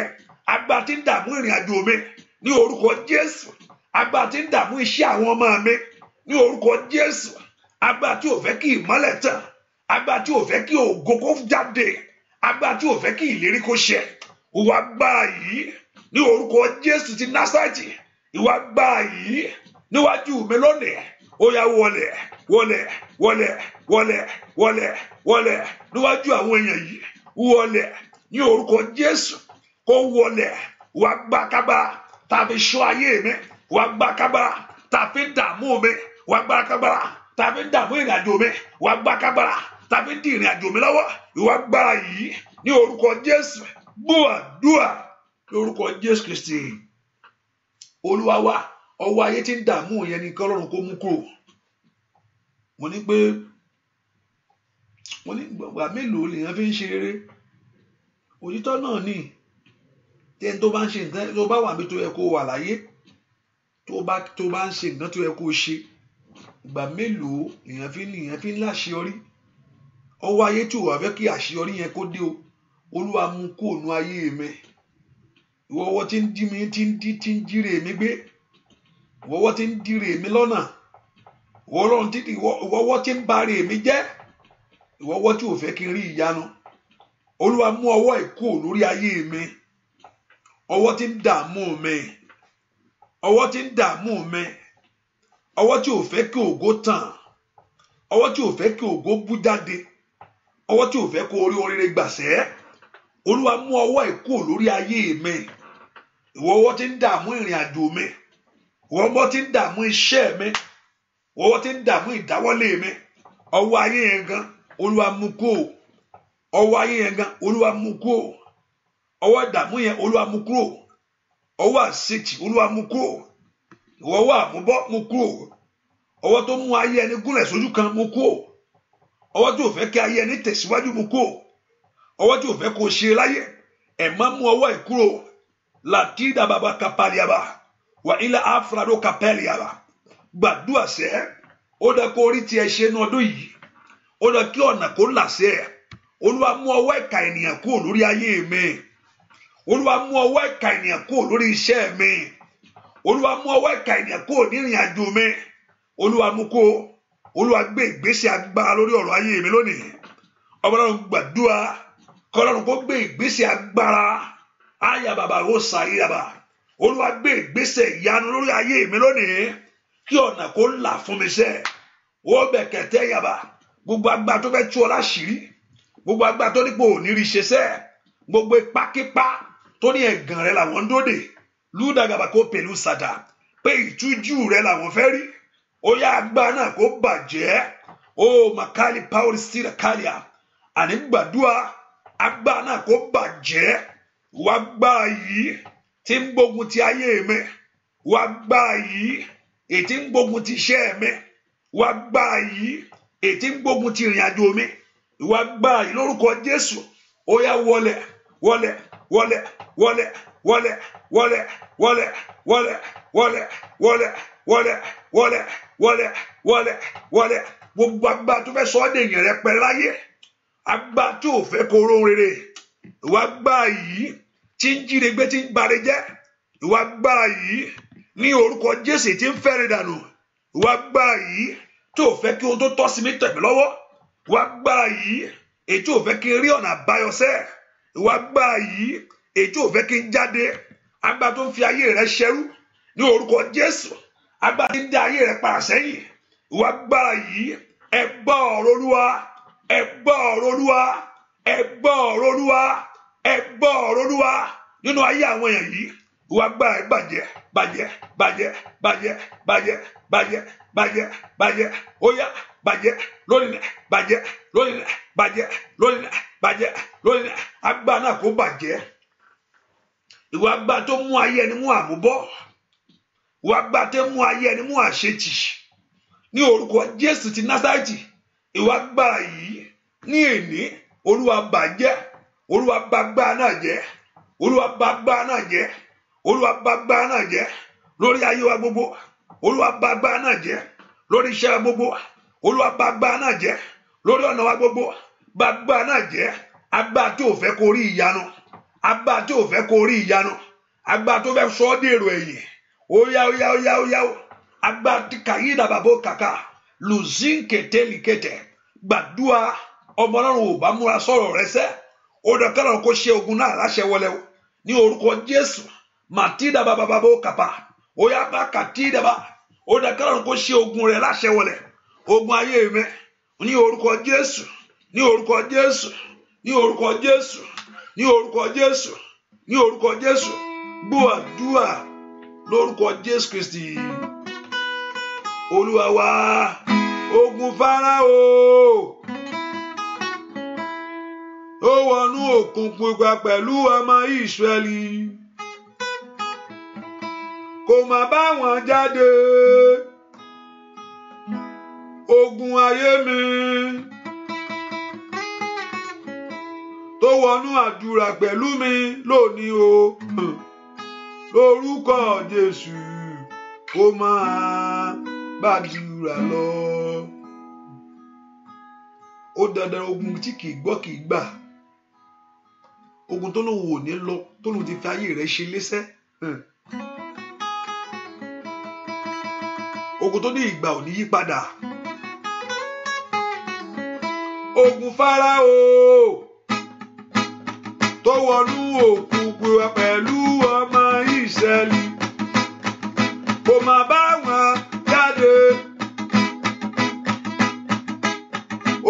agbára tí ń dààmú ìrìn àjò mi ní orúkọ Jésù. Agbára tí ń dààmú iṣẹ́ àwọn ọmọ mi ní orúkọ Jésù. Agbára tí ò fẹ́ kí ìmọ́lẹ̀ tàn, agbára tí ò fẹ́ kí ògo kó jáde, agbára tí ò fẹ́ kí ìlérí kó ṣẹ. Ìwà agbára yìí ní orúkọ Jésù ti Násárẹ́tì, ìwà agbára yìí níwájú mi lónìí, ó yá wọlẹ̀ wọlẹ̀ wọlẹ̀ wọlẹ̀ wọlẹ̀ wọlẹ̀ níwájú àwọn èèyàn yìí, wọlẹ̀ ní orúkọ Jésù. Kó wọlẹ̀ wá gbàkágbá tàbí ṣọ́ ayé mi, wá gbàkágbá tàbí dààmú mi, wá gbàkágbá tàbí dààmú ìrìn àjò mi, wá gbàkágbá tàbí dì ìrìn àjò mi lọ́wọ́. Ìwà agbára yìí ní orúkọ Jésù. Gbọ́ àdúrà lórúkọ Jésù Kristi Olúwa wa. Ọwọ́ ayé tí ń dààmú yẹn ni k'Ọlọ́run kó mú kúrò. Mo ní gbà mélòó lèèyàn fi ń ṣe rere? Òtítọ́ náà ni tẹ́ni tó bá ń ṣe nǹkan, tó bá wà níbi tó yẹ kó wà láyé, tó bá ń ṣe nǹkan tó yẹ kó ṣe, ìgbà mélòó lèèyàn fi ń láṣeyọrí? Ọwọ́ ayé tí ò wá fẹ́ kí àṣeyọrí yẹn kó dé o, Olúwa mú kúrò nínú ayé mi. Ìwọ ọwọ́ tí ń dí mi, tí ń jíre mi gbé, ìwọ ọwọ́ tí ń díre mi lọ́nà, ìwọ ọwọ́ tí ń bare mi jẹ́, ìwọ ọwọ́ tí ò fẹ́ kí n rí ìyanu, Olúwa mú ọwọ́ ìkó lórí ayé mi. Ọwọ́ tí ń dààmú mi, ọwọ́ tí ń dààmú mi, ọwọ́ tí ò fẹ́ kí ògo tàn, ọwọ́ tí ò fẹ́ kí ògo bú jáde, ọwọ́ tí ò fẹ́ kó orí oríire gbàṣẹ́, Olúwa mú ọwọ́ ìkó lórí ayé mi. Ìwọ ọwọ́ tí ń dààmú ìrìn àjò mi, ìwọ ọwọ́ tí ń dààmú iṣẹ́ mi, ìwọ ọwọ́ tí ń dààmú ìdáwọ́lé mi, ọwọ́ ayé yẹn gan Olúwa mú kúrò, ọwọ́ ayé yẹn gan Olúwa mú kúrò, ọwọ́ ìdààmú yẹn Olúwa mú kúrò, ọwọ́ àṣetì Olúwa mú kúrò, ìwọ ọwọ́ àmúbọ́ mú kúrò, ọwọ́ tó mú ayé ẹni gúnlẹ̀ sójú kan mú kúrò, ọwọ́ tí ò fẹ́ kí ayé ẹni tẹ̀síwájú mú kúrò, ọwọ́ tí ò fẹ́ kó ṣe láyé, ẹ̀ má mú ọwọ́ ìkúrò. Latida baba kapaliaba wa ila afrado kapeliaba. Gbàdúrà sẹ́, ó dá kó orí tiẹ̀ ṣe ní ọdún yìí, ó dá kí ọ̀nà kó là sẹ́. Olúwa mú ọwọ́ ìkà ènìyàn kúrò lórí ayé mi, Olúwa mú ọwọ́ ìkà ènìyàn kúrò lórí iṣẹ́ mi, Olúwa mú ọwọ́ ìkà ènìyàn kúrò ní ìrìn àjò mi, Olúwa mú kó. Olúwa gbé ìgbésẹ̀ agbára lórí ọ̀rọ̀ ayé mi lónìí. Ọlọ́run gbàdúrà k'Ọlọ́run kó gbé ìgbésẹ̀ agbára. Aya baba ó ṣàyàbá. Olúwa gbé ìgbésẹ̀ ìyanu lórí ayé mi lónìí, kí ọ̀nà kó là fún mi sẹ́. Ó bẹ̀kẹ̀tẹ̀ yàbá. Gbogbo agbára tó fẹ́ tú ọ láṣìírí, gbogbo agbára tó ní pé ò ní rí ṣe sẹ́, gbogbo ipákípá tó ní ẹ̀gàn rẹ làwọn ń dóde, lúdàgàbà kó pẹ̀lú sàdà pé ìtújú rẹ làwọn fẹ́ rí. Ó yá agbára náà kó bàjẹ́. Ó makali paul stira kalia. Àní gbàdúrà agbára náà kó bàjẹ́. Wá agbára yìí tí ń gbógun ti ayé mi, wá agbára yìí èyí tí ń gbógun ti iṣẹ́ mi, wá agbára yìí èyí tí ń gbógun ti ìrìn àjò mi, wá agbára yìí lórúkọ Jésù. Ó yá wọlẹ̀ wọlẹ̀ wọlẹ̀ wọlẹ̀ wọlẹ̀ wọlẹ̀ wọlẹ̀ wọlẹ̀ wọlẹ̀ wọlẹ̀ wọlẹ̀ wọlẹ̀ wọlẹ̀ wọlẹ̀ wọlẹ̀. Gbogbo agbára tó fẹ́ sọ ọ́ dèèyàn rẹ pẹ́ láyé, agbára tí ò fẹ́ kó ró rere, ìwà agbára yìí tí ń jíire gbé tí ń bare jẹ́, ìwà agbára yìí ní orúkọ Jésù tí ń fẹ́rẹ̀ dànù, ìwà agbára yìí tí ò fẹ́ kí ohun tó tọ́ sí mi tẹ̀ mí lọ́wọ́, ìwà agbára yìí èyí tí ò fẹ́ kí n rí ọ̀nà àbáyọ sẹ́, ìwà agbára yìí èyí tí ò fẹ́ kí n jáde, agbára tó ń fi ayé rẹ ṣẹrú ní orúkọ Jésù, agbára tí ń dá ayé rẹ padà sẹ́yìn, ìwà agbára yìí ẹ gbọ́ ọ̀rọ̀ Olúwa, ẹ gbọ́ ọ̀rọ̀ Olúwa, ẹ gbọ́ ọ̀rọ̀ Olúwa, ẹ gbọ́ ọ̀rọ̀ Olúwa nínú ayé àwọn èèyàn yìí. Ìwà agbára bàjẹ́ bàjẹ́ bàjẹ́ bàjẹ́ bàjẹ́ bàjẹ́ bàjẹ́ bàjẹ́ ó yá bàjẹ́ lónìí, bàjẹ́ lónìí, bàjẹ́ lónìí, bàjẹ́ lónìí. Agbára náà kó bàjẹ́. Ìwà agbára tó mú ayé ẹni mú àmúbọ́, ìwà agbára tó mú ayé ẹni mú àṣetì ní orúkọ Jésù ti Násárẹ́tì. Ìwà agbára yìí ní èní Olúwa bàjẹ́, Olúwa bà agbára náà jẹ́, Olúwa bà agbára náà jẹ́, Olúwa bà agbára náà jẹ́ lórí ayé wa gbogbo, Olúwa bà agbára náà jẹ́ lórí iṣẹ́ wa gbogbo, Olúwa bà agbára náà jẹ́ lórí ọ̀nà wa gbogbo. Bà agbára náà jẹ́, agbára tí ò fẹ́ kó rí ìyanu, agbára tí ò fẹ́ kó rí ìyanu, agbára tó fẹ́ sọ ọ́ dèrò ẹ̀yìn. Óyá óyá óyá óyá o. Agbára tí kàyí dàbàbò kàkà lùzín kètèlìkètè. Gbàdúrà ọmọ Ọlọ́run ò bá múra sọ̀rọ̀ rẹ sẹ́. Ó dọ̀kẹ́rọ̀ kó ṣe ogun náà láṣẹ wọlé o. Ní orúkọ Jésù. Màtídà bàbàbàbò kàpà. Óyá bá kàtídà bá. Ó dọ̀kẹ́rọ̀ kó ṣe ogun rẹ láṣẹ wọlé. Ogun ayé mi. Ní orúkọ Jésù. Ní orúkọ Jésù. Ní orúkọ Jésù. Ní orúkọ Jésù. Ní orúkọ Jésù. Gbọ́ àdúrà lórúkọ Jésù Kristi. Olúwa wa. Ogun Fáráò. Ó wọnú òkun pupa pẹ̀lú ọmọ Ísírẹ́lì. Kò má bá wọn jáde. Ogun ayé mi. Tó wọnú àdúrà pẹ̀lú mi lónìí o. Lórúkọ Jésù. Kó máa gbàdúrà lọ. Ó dandan ogun tí kì í gbọ́ kì í gbà. Ogun tó lóun ò ní lọ, tó lóun ti fi ayé rẹ̀ ṣe léṣẹ́. Ogun tó ní ìgbà ò ní yí padà. Ogun Fáráò tó wọnú òkun pupa pẹ̀lú ọmọ Ísírẹ́lì. Kò má bá wọn jáde.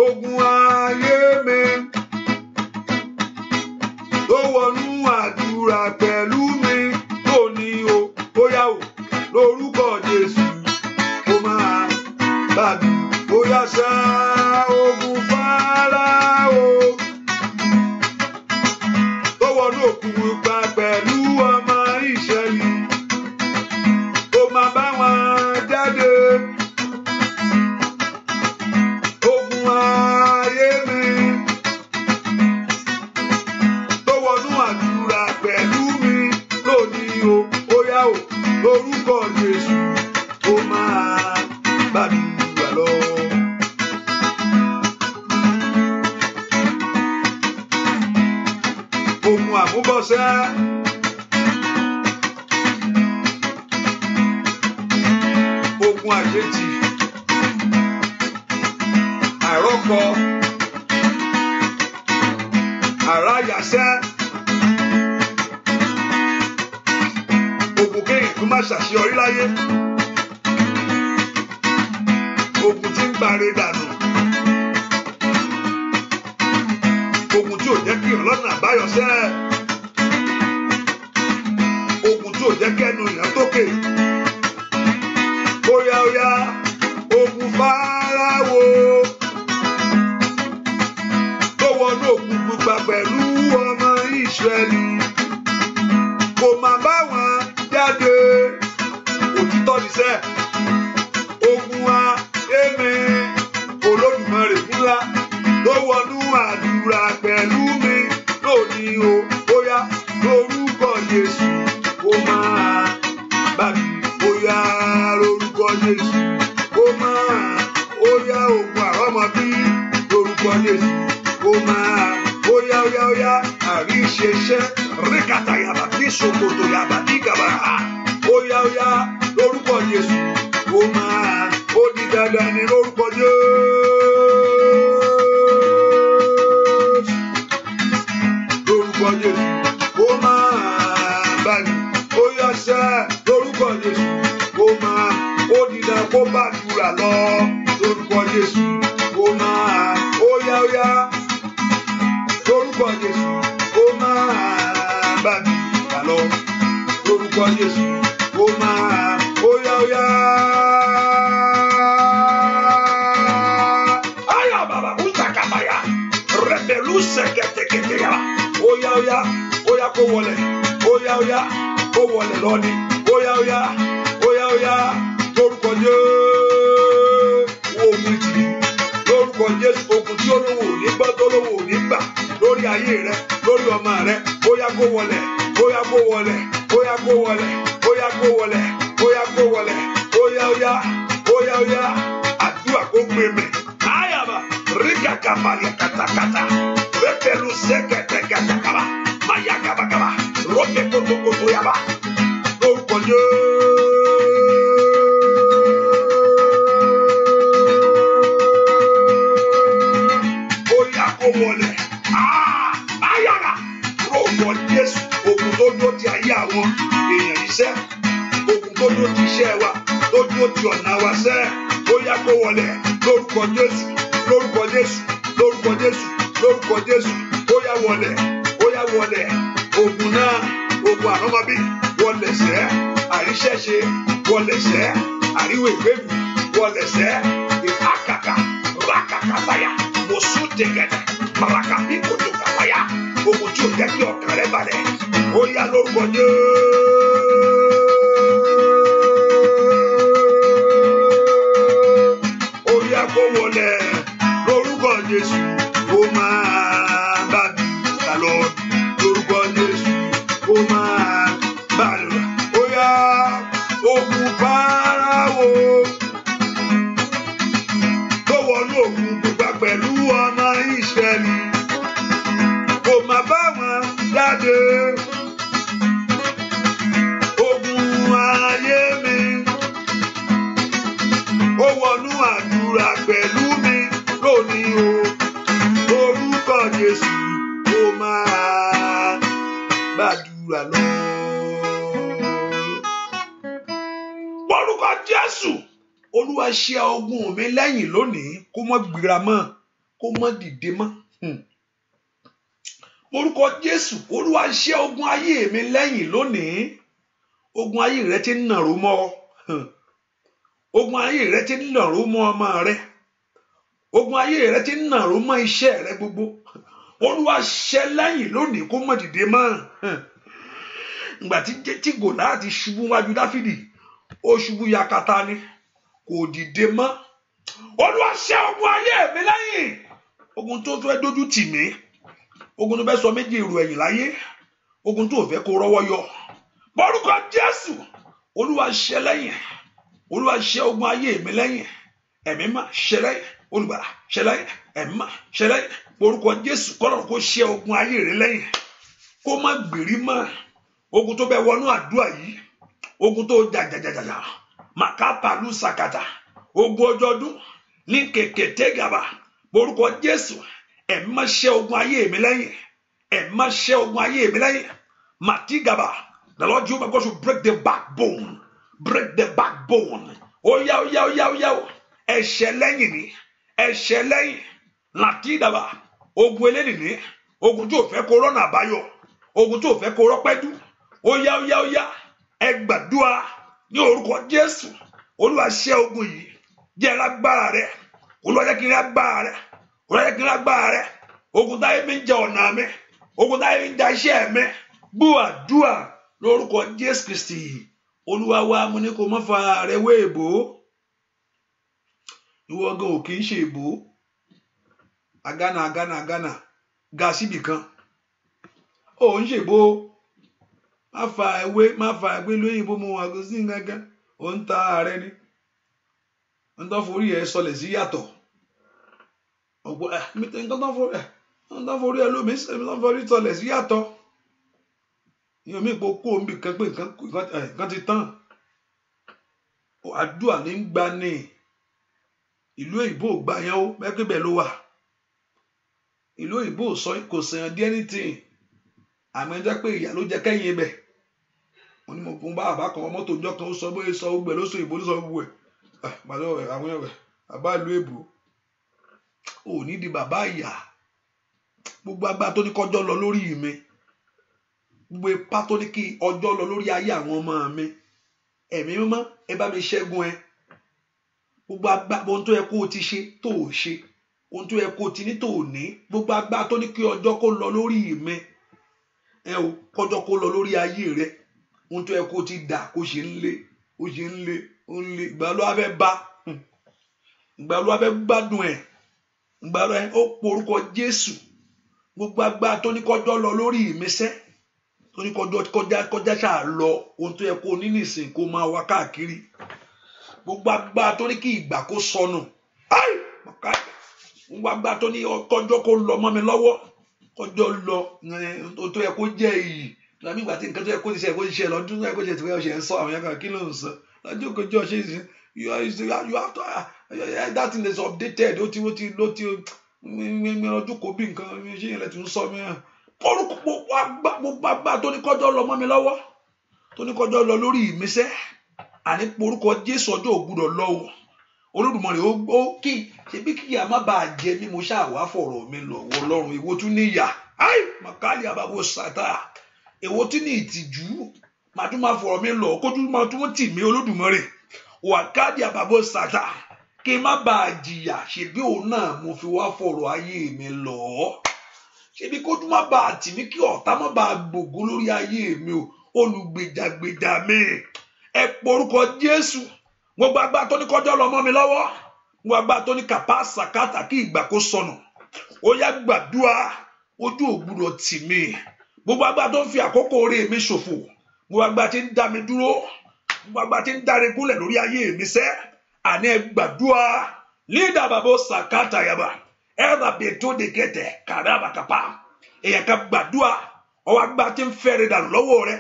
Ogun ayé mi tó wọnú àdúrà pẹ̀lú mi lónìí o. Bóyá o lórúkọ Jésù kó máa gbàdú. Bóyá ṣá ogun Fáráò tó wọnú òkun pupa pẹ̀lú ọmọ Ísírẹ́lì. Kó máa bá wọn jáde. Ogun ayé mi tó wọnú àdúrà pẹ̀lú mi lónìí o. Bóyá o lórúkọ Jésù kó máa gbàdúrà lọ. Ogun àmúbọ̀sẹ́. Ogun àṣetì. Àìrọ́kọ. Àráyàsẹ́. Ogun kéèyàn tó má ṣàṣeyọrí láyé. Ogun tí ń gbáre dànù. Ogun tí ò jẹ́ kí ọlọ́nà àbáyọ sẹ́. Ogun tí ò jẹ́ kẹ́nu ìyàn tókè. Óyá óyá ogun Fáráò tó wọnú òkun pupa pẹ̀lú ọmọ Ísírẹ́lì. Kò má bá wọn jáde. Òtítọ́ ni sẹ́. Ogun ayé mi Olódùmarè ńlá tó wọnú àdúrà pẹ̀lú mi lónìí o. Bóyá lórúkọ Jésù kó máa gbàdú. Bóyá lórúkọ Jésù kó máa. Óyá ogun àrọ́mọbí lórúkọ Jésù kó máa. Óyá óyá óyá àríṣeṣẹ́ ríkàtà yàbá ní ṣòkòtò yàbá ní gàbà. Óyá óyá lórúkọ Jésù kó máa. Ó di dandan ní lórúkọ Jésù. Lórúkọ Jésù kó máa báyìí. Óyá ṣẹ́ lórúkọ Jésù kó máa. Ó di dandan kó bá àdúrà lọ. Lórúkọ Jésù kó máa. Óyá óyá lórúkọ Jésù kó máa bá àdúrà lọ. Lórúkọ Jésù kó máa. Óyá óyá. Aya baba usakabaya rebelu sekete ya. Óyá óyá óyá kó wọlé. Óyá óyá kó wọlé lónìí. Óyá óyá óyá óyá lórúkọ Jésù. Ogun ti lórúkọ Jésù. Ogun tí olówó ò ní gbọ́ tó lówó ò ní gbà lórí ayé rẹ lórí ọmọ rẹ. Óyá kó wọlé. Óyá kó wọlé. Óyá kó wọlé. Óyá kó wọlé. Óyá kó wọlé. Óyá óyá óyá óyá. àdúrà kó gbé mi. Ayaba ríkà kàfàlì kàtàkàtà rẹ́pẹ̀lú sẹ́kẹ̀tẹ̀ kàtàkàbà máyà kàbàkàbà rọ́pẹ̀ kótókótó yaba lórúkọ ó yá kó wọlé. Ayára lórúkọ Jésù. Ogun tó dúró ti ayé àwọn èèyàn iṣẹ́, ogun tó dúró ti iṣẹ́ wa, tó dúró ti ọ̀nà wa sẹ́, ó yá kó wọlé lórúkọ Jésù, lórúkọ Jésù, lórúkọ Jésù, lórúkọ Jésù, ó yá wọlé, ó yá wọlé. Ogun náà, ogun àrọ́mọbí wọlé sẹ́, àríṣẹ́ṣe wọlé sẹ́, àríwé ìgbèlú wọlé sẹ́, ìpàkàkà rákàkàtàyà mọ̀sùn tẹ̀gẹ̀dẹ̀ màràkàbí kòtò kàtàyà. Ogun tí ò jẹ́ kí ọkàn rẹ balẹ̀, ó yá lórúkọ Jésù. Ó yá kó wọlé lórúkọ Jésù. Ó máa bá mi kà lọ lórúkọ Jésù. Ó máa bá mi lọ. Ó yá ogun Fáráò tó wọnú òkun pupa pẹ̀lú ọmọ Ísírẹ́lì. Kò má bá wọn jáde. Ogun ayé mi ó wọnú àdúrà pẹ̀lú mi lónìí o. Orúkọ Jésù ó máa gbàdúrà lọ. Orúkọ Jésù. Olúwa ṣe ogun mi lẹ́yìn lónìí, kó má gbéra mọ́, kó má dìde mọ́. Orúkọ Jésù. Olúwa ṣe ogun ayé mi lẹ́yìn lónìí. Ogun ayé rẹ ti ń nàró mọ́ ọ. Ogun ayé rẹ ti ń nàró mọ́ ọmọ rẹ. Ogun ayé rẹ ti ń nàró mọ́ iṣẹ́ rẹ gbogbo. Olúwa ṣe lẹ́yìn lónìí, kó má dìde mọ́. Ìgbà tí Gòláàtì ṣubú wájú Dáfídì, ó ṣubú yakata ni, kò dìde mọ́. Olúwa ṣe ogun ayé mi lẹ́yìn. Ogun tó fẹ́ dójú tì mí, ogun tó fẹ́ sọ méjì èrò ẹ̀yìn láyé, ogun tó fẹ́ kó rọ́wọ́ yọ. Orúkọ Jésù. Olúwa ṣe lẹ́yìn. Olúwa ṣe ogun ayé mi lẹ́yìn. Ẹ̀mí mà ṣe lẹ́yìn. Olùgbàlà ṣe lẹ́yìn. Ẹ̀mí mà ṣe lẹ́yìn. Orúkọ Jésù. Kọ́lọ́run kó ṣe ogun ayé rẹ lẹ́yìn, kó má gbèrí mọ́. Ogun tó bẹ wọnú àdúrà yìí, ogun tó jàjàjàjà màkàpàlù sàkàtà, ogun ọjọ́dún ní kèkété gàbà. Orúkọ Jésù. Ẹ̀mí mà ṣe ogun ayé mi lẹ́yìn. Ẹ̀mí mà ṣe ogun ayé mi lẹ́yìn. Màtígàbà. The Lord Jehovah God should break the backbone. Break the backbone. Ó yá, ó yá, ó yá, ó yá. Ẹ̀ṣẹ̀ lẹ́yìn ni. Ẹ̀ṣẹ̀ lẹ́yìn. Màtígàbà. Ogun eléyìí ni. Ogun tí ò fẹ́ kó rọ́nà àbáyọ. Ogun tí ò fẹ́ kó rọ́pẹ́dú. Ó yá, ó yá, ó yá. Ẹ gbàdúrà ní orúkọ Jésù. Olúwa ṣe ogun yìí. Jẹ́ lágbára rẹ̀. Olúwa jẹ́ kí n lágbára rẹ̀. Olúwa jẹ́ kí n lágbára rẹ̀. Ogun táyé mi ń jẹ ọ̀nà mi. Ogun táyé mi ń jẹ iṣẹ́ mi. Gbọ́ àdúrà lórúkọ Jésù Kristi. Olúwa wa, mo ní kó má fa rẹ̀ wé èbó. Ìwọ gan ò kì í ṣe èbó. Agánà ga síbì kan. Ó ń ṣèbó. Má fa ewé lóyìnbó mu àgọ́ sí gángan. Ó ń ta ààrẹ ni. Ń tán forí ẹ sọlẹ̀ sí yàtọ̀. Nǹkan tán forí ẹ lómi sọlẹ̀ sí yàtọ̀. Ìyẹn mi kò kó omi kan pé nǹkan ti tán. Àdúrà ní ń gbà ní ìlú òyìnbó gbà yẹn ó mẹ́kẹ́bẹ̀ ló wà. Ìlú òyìnbó kò sèyàn dí anything. Àmọ́ ẹ jẹ́ pé ìyà ló jẹ kẹ́yìn ibẹ̀. Mo ní mo fún bá àbá kan mọ́tò ọjọ́ kan ó sọ bóyá sọ gbẹ ló sọ ìbò ló sọ gbogbo ẹ̀. Gbàdọ̀ àwọn ẹ̀rẹ̀ bàbá ìlú èbó. Ò ní di bàbá ìyà. Gbogbo agbára tó ní kọjọ́ lọ lórí mi. Gbogbo ipá tó ní kí ọjọ́ lọ lórí ayé àwọn ọmọ mi. Ẹ̀mí mímọ́ ẹ bá mi ṣẹ́gun ẹ. Gbogbo agbára ohun tó yẹ kó o ti ṣe tó o ṣe. Ohun tó yẹ kó o ti ní tó o ní. Gbogbo agbára tó ní kí ọjọ́ kó lọ lórí mi. Ẹ o kọjọ́ kó lọ lórí ayé rẹ. Ohun tó yẹ kó o ti dà kó ṣe ń lé. Ó ṣe ń lé. Ó ń lé. Ìgbà ló wá fẹ́ bá. Ìgbà ló wá fẹ́ gbádùn ẹ̀. Ìgbà ló ó porúkọ Jésù. Gbogbo agbára tó ní kọjọ́ lọ lórí ìmísẹ́. Tó ní kọjá ṣáà lọ. Ohun tó yẹ kó o ní nìsín kó máa wá káàkiri. Gbogbo agbára tó ní kí ìgbà kó sọnù. Ai makaya wá gbà tó ní kọjọ́ kó lọ mọ́ mi lọ́wọ́ kọjọ́ lọ tó yẹ kó jẹ́ èyí làbí ìgbà tí nǹkan tó yẹ kó ti ṣe lọ́dún tó yẹ kó ṣe ti wẹ́ ọ̀ṣẹ̀ ń sọ àwọn yẹn kan kí ló ń sọ lọ́jọ́ kọjọ́ ṣe é you have to that thing is updated ó ti ọdún kò bí nǹkan ṣé yẹn lẹ ti ń sọ mi orúkọ gbà tó ní kọjọ́ lọ mọ́ mi lọ́wọ́ tó ní kọjọ́ lọ lórí ìmísẹ́ àní orúkọ Jésù ọjọ́ ògbúdọ̀ lọ o Olódùmarè ó kí ṣebí kíyà má bàa jẹ mí mo ṣáà wá fọ̀rọ̀ mi lọ wọ Ọlọ́run èwo tún níyà ai makali ababo sata èwo tún ní ìtìjú màá tún máa fọ̀rọ̀ mi lọ kó tún máa tún tì mí Olódùmarè wàkàdì àbàbò sàtà kí n má bàa jìyà ṣebí òun náà mo fi wá fọ̀rọ̀ ayé mi lọ ṣebí kó tún má bàa tì mí kí ọ̀tá má bàa gbògo lórí ayé mi o olùgbèjàgbèjà mi ẹ porúkọ Jésù gbogbo agbá tó ní kọjọ́ lọ mọ́ mi lọ́wọ́ gbogbo agbá tó ní kàpá sàkátà kí ìgbà kó sọnù ó yá gbàdúrà ojú ògbúdọ̀ tì mí gbogbo agbá tó ń fi àkókò orí mi ṣòfò gbogbo agbá tí ń dá mi dúró gbogbo agbá tí ń dáre gúnlẹ̀ lórí ayé mi sẹ́ àní ẹ gbàdúrà lídà bàbá sàkátà yàbá ẹ̀rọ bètò dèkẹ́tẹ̀ kàràbà kàpá èèyàn kan gbàdúrà ọwọ́ agbá tí ń fẹ́rẹ̀ dànù lọ́wọ́ rẹ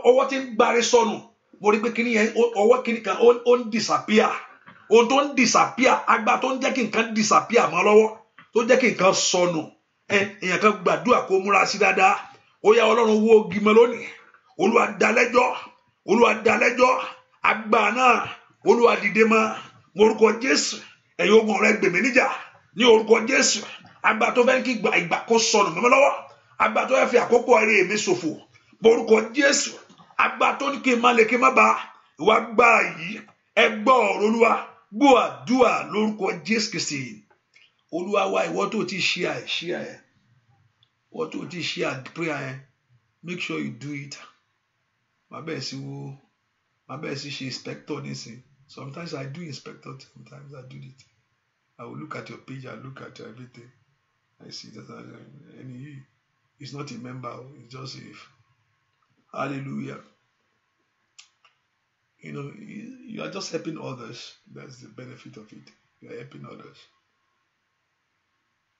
ọwọ́ tí ń gbáre sọnù mo rí pé kíní yẹn ọwọ́ kíní kan ó ń disappear ohun tó ń disappear agbá tó ń jẹ́ kí nǹkan disappear mọ́ lọ́wọ́ tó jẹ́ kí nǹkan sọnù èèyàn kan gbàdúrà kó múra sí dáadáa ó yá Ọlọ́run wó gímọ lónìí Olúwa dá lẹ́jọ́ agbá náà Olúwa dìde mọ́ mo orúkọ Jésù ẹ̀yin ogun rẹ gbèmí níjà ní orúkọ Jésù agbá tó fẹ́ kí ìgbà kó sọnù mọ́ lọ́wọ́ agbá tó fẹ́ fi àkókò eré mi ṣòfò mo orúkọ Jésù agbá tó ní kí n má lè kí n má ba ìwà gbá yìí ẹ gbọ́ ọ̀rọ̀ Olúwa gbọ́ àdúrà lórúkọ Jésù Kristi Olúwa wa ìwọ tó ti share ìwọ tó ti share prayer make sure you do it má bẹ́ẹ̀ sí ṣe inspector nísìn sometimes I do inspector sometimes I do it I will look at your page I look at your everything I see that and he is not a member it's just a hallelujah. You know, you are just helping others. That's the benefit of it. You are helping others.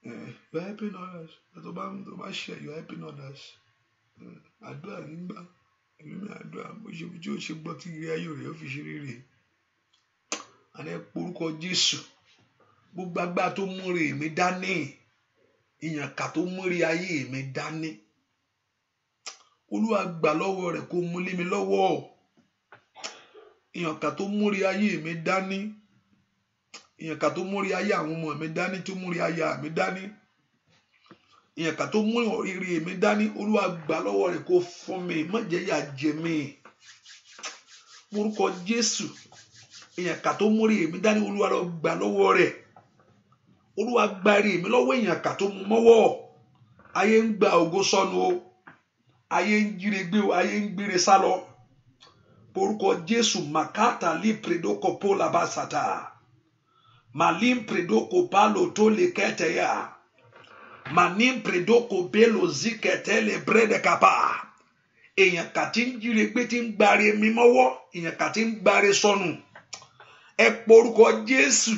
You are helping others. Share, you are helping others. Àdúrà nígbà ẹlòmí àdúrà bó ṣe gbọ́ tí ìrìn ayé rẹ̀ ó fi ṣe rere. Àní porúkọ Jésù gbogbo agbára tó múre mi dání ìyànká tó múre ayé mi dání Olúwa gbà lọ́wọ́ rẹ̀ kó mú lé mi lọ́wọ́. Ìyànká tó múrí ayé mi dání ìyànká tó múrí ayé àwọn ọmọ mi dání tó múrí aya mi dání ìyànká tó múrí oríire mi dání Olúwa gbà lọ́wọ́ rẹ̀ kó fún mi má jẹ́ yà jẹ mí orúkọ Jésù ìyànká tó múrí mi dání Olúwa lọ gbà lọ́wọ́ rẹ̀ Olúwa gbà rí mi lọ́wọ́ ìyànká tó mú mọ́wọ́ ayé ń gba ògo sọnù o ayé ń jíire gbé o ayé ń gbére sálọ orúkọ Jésù makata li predoko pola basata malim predoko palo to le keteya manim predoko belo zikete le brede kapa èyàn kà tí ń jíire gbé tí ń gbáre mi mọ́wọ́ èyàn kà tí ń gbáre sọnù ẹ porúkọ Jésù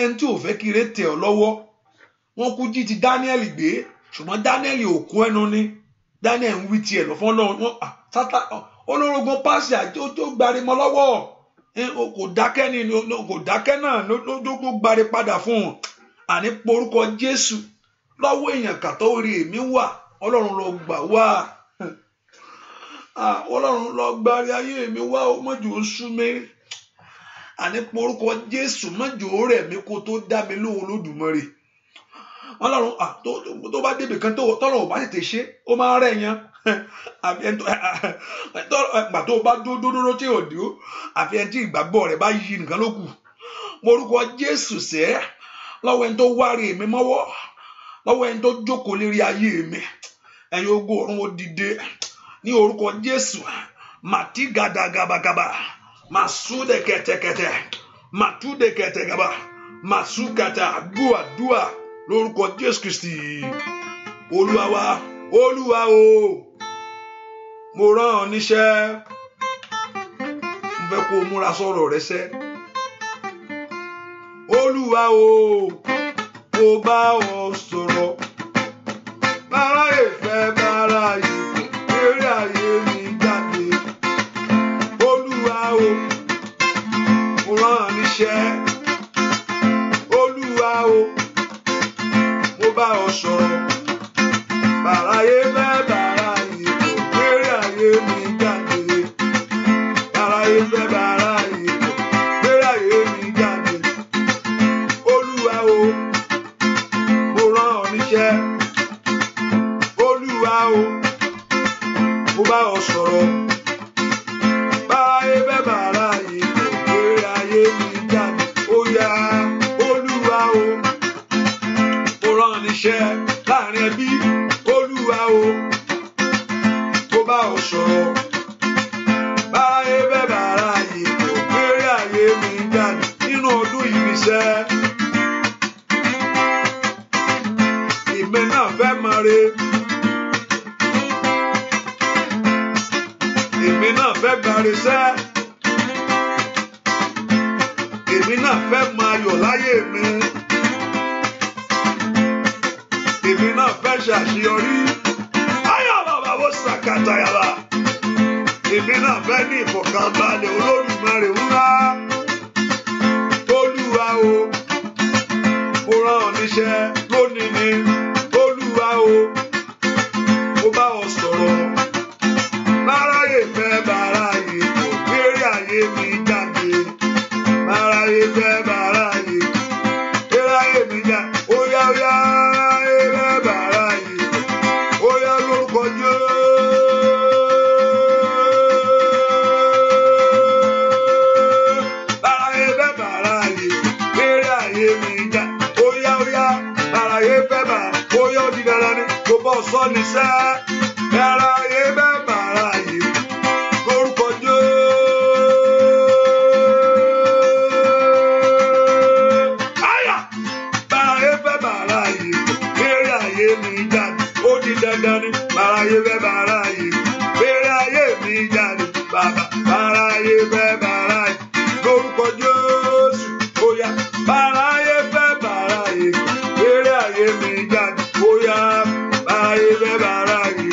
ẹni tí ò fẹ́ kí ire tẹ̀ ọ́ lọ́wọ́ wọ́n kú jí ti Daniel gbé ṣùgbọ́n Daniel ò kún ẹnu ni Daniel ń wí tiẹ̀ lọ fún Ọlọ́run sátá olórogún pàṣẹ àjọjọ gbari mọ́ lọ́wọ́ kò dákẹ́ náà lójó gbari padà fún un àní porúkọ Jésù lọ́wọ́ èèyàn kàtó orí èmi wà Ọlọ́run lọ gbà wá Ọlọ́run lọ gbari ayé mi wá mọ́jọ oṣù mi àní porúkọ Jésù mọ́jọ rẹ̀ mi kó tó dá mi lóhùn Olódùmarè Ọlọ́run tó bá débi kan tọ́lọ̀ ò bá tètè ṣe ó máa rẹ̀ yan àgbà tó bá dúró tí ò dúró àfi ẹni tí ìgbàgbọ́ rẹ̀ bá yí nìkan ló kù morúkọ Jésù sẹ́ lọ́wọ́ ẹni tó wárí mi mọ́wọ́ lọ́wọ́ ẹni tó jókòó lérí ayé mi ẹ̀yin ogun ọ̀run ó dìde ní orúkọ Jésù màtí gàdàgàbàgàbà màsúdẹ kẹtẹkẹtẹ màtúdẹ kẹtẹgàbà màsúkàtà dùà lórúkọ Jésù Kristi Olúwa wa Olúwa o mo rán ọ níṣẹ́ mo fẹ́ kó o múra sọ̀rọ̀ rẹ sẹ́ Olúwa o, mo bá ọ sọ̀rọ̀. Báráyé fẹ́ báráyé kọ̀, eré ayé mi jáde. Olúwa o, mo rán níṣẹ́. Olúwa o, mo bá ọ sọ̀rọ̀. Báráyé fẹ́ báráyé kọ̀, eré ayé mi jáde. Báráyé fẹ́ báráyé kọ̀, eré ayé mi jáde. Olúwa o, mo rán ọ níṣẹ́. Olúwa o, mo bá ọ sọ̀rọ̀. Báráyé fẹ́ báráyé kọ̀, eré ayé mi jáde. Ó yá, Olúwa o, mo rán ọ níṣẹ́ láàrin ẹbí. Olúwa o, mo bá ọ sọ̀rọ̀. Báráyé fẹ́ báráyé kọ̀, eré ayé mi jáde. Nínú ọdún yìí níṣẹ́, èmi náà fẹ́ mọ̀ re. Èmi náà fẹ́ gbàre sẹ́. Èmi náà fẹ́ mọ ayọ̀ láyé mi. Èmi náà fẹ́ ṣàṣeyọrí. Ayọ̀ bàbá wo sàkàtà yàrá. Èmi náà fẹ́ ní ìfọ̀kànbalẹ̀ Olódùmarè ńlá. Olúwa o, mo rán ọ níṣẹ́ lónìí ni. Olúwa o, mo bá ọ sọ̀rọ̀. Báráyé fẹ́ báráyé kọ̀, eré ayé mi jáde. Báráyé fẹ́ báráyé kọ̀, eré ayé mi jáde. Ó yá ó yá, eré báráyé kọ̀, ó yá lórúkọ Jésù. Báráyé fẹ́ báráyé kọ̀, eré ayé mi jáde. Ó yá ó yá, báráyé fẹ́ báráyé, ó yá ó di dandan ni, mo bọ́ sọ ní sẹ́. Báráyé fẹ́ báráyé kọ̀, lórúkọ Jésù. Àyà, báráyé fẹ́ báráyé kọ̀, eré ayé mi jáde. Ó di dandan ni, báráyé fẹ́ báráyé kọ̀, eré ayé mi jáde. Bàbá, báráyé fẹ́ báráyé, lórúkọ Jésù. Ó yá, báráyé fẹ́ báráyé kọ̀, eré ayé mi jáde. Ó yá, báráyé fẹ́ báráyé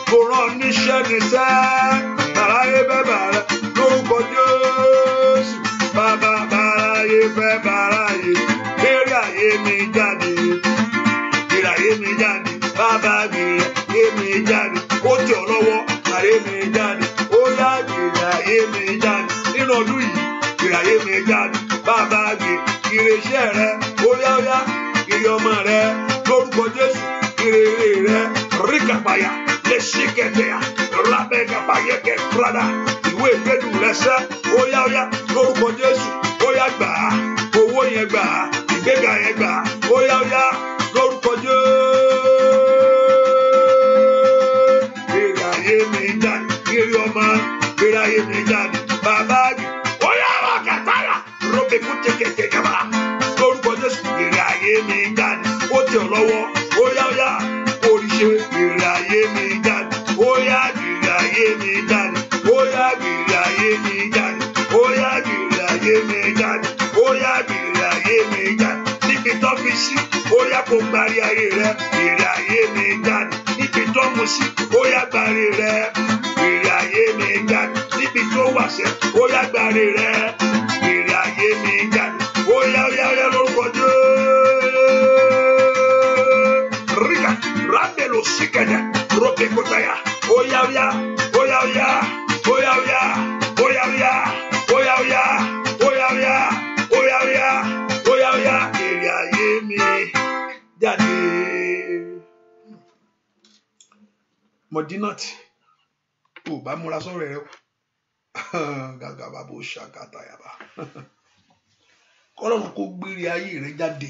kọ̀, mo rán níṣẹ́ níṣẹ́. Báráyé fẹ́ báráyé, lórúkọ Jésù. Bàbá, báráyé fẹ́ báráyé kọ̀, eré ayé mi jáde. Eré ayé mi jáde. Bàbá, eré ayé mi jáde. Ó tẹ̀ ọ́ lọ́wọ́, ayé mi jáde. Ó yá, eré ayé mi jáde. Nínú ọdún yìí, eré ayé mi jáde. Bàbá, ire iṣẹ́ rẹ. Ó yá ó yá, ire ọmọ rẹ. Lórúkọ Jésù, ire rẹ. Ríkàpáyà, lè ṣí kẹtẹ̀yà. Rábẹ́gàpáyẹ̀kẹ̀ prada. Ìwé ìgbẹ́dù rẹ sẹ́. Ó yá ó yá, lórúkọ Jésù. Ó yá gbà á. Owó yẹn gbà á. Ìgbéga yẹn gbà á. Ó yá ó yá, lórúkọ Jésù. Ire ayé mi jáde. Ire ọmọ, ire ayé mi jáde. Bàbá mi, ó yá wà kàtàyà. Róbekú tẹ̀kẹ̀tẹ̀ kàmá. Lórúkọ Jésù, ire ayé mi jáde. Ó tẹ̀ ọ́ lọ́wọ́. Ó yá ó yá, oríṣi ire ayé mi jáde. Ó yá ire ayé mi jáde. Ó yá ire ayé mi jáde. Ó yá ire ayé mi jáde. Ó yá ire ayé mi jáde. Níbi tó fi sí, ó yá kó gbárí ayé rẹ. Ire ayé mi jáde. Níbi tó mú sí, ó yá gbárí rẹ. Ire ayé mi jáde. Níbi tó wà sẹ́, ó yá gbárí rẹ. Ire ayé mi jáde. Ó yá lórúkọ Jésù. Ríkà, rábẹ̀lò síkẹ̀dẹ̀, róbekótayà. Ó yá ó yá, ó yá ó yá, ó yá ó yá, ó yá ó yá, ó yá ó yá, ó yá ó yá, ó yá ó yá, ó yá ó yá. Ire ayé mi jáde. Mọ̀dínàtì, ò bá múra sọ̀rọ̀ rẹ o. Gàgà bàbá ó ṣàkàtà yàrá. Kọ́lọ́run kó gbé ire ayé rẹ jáde.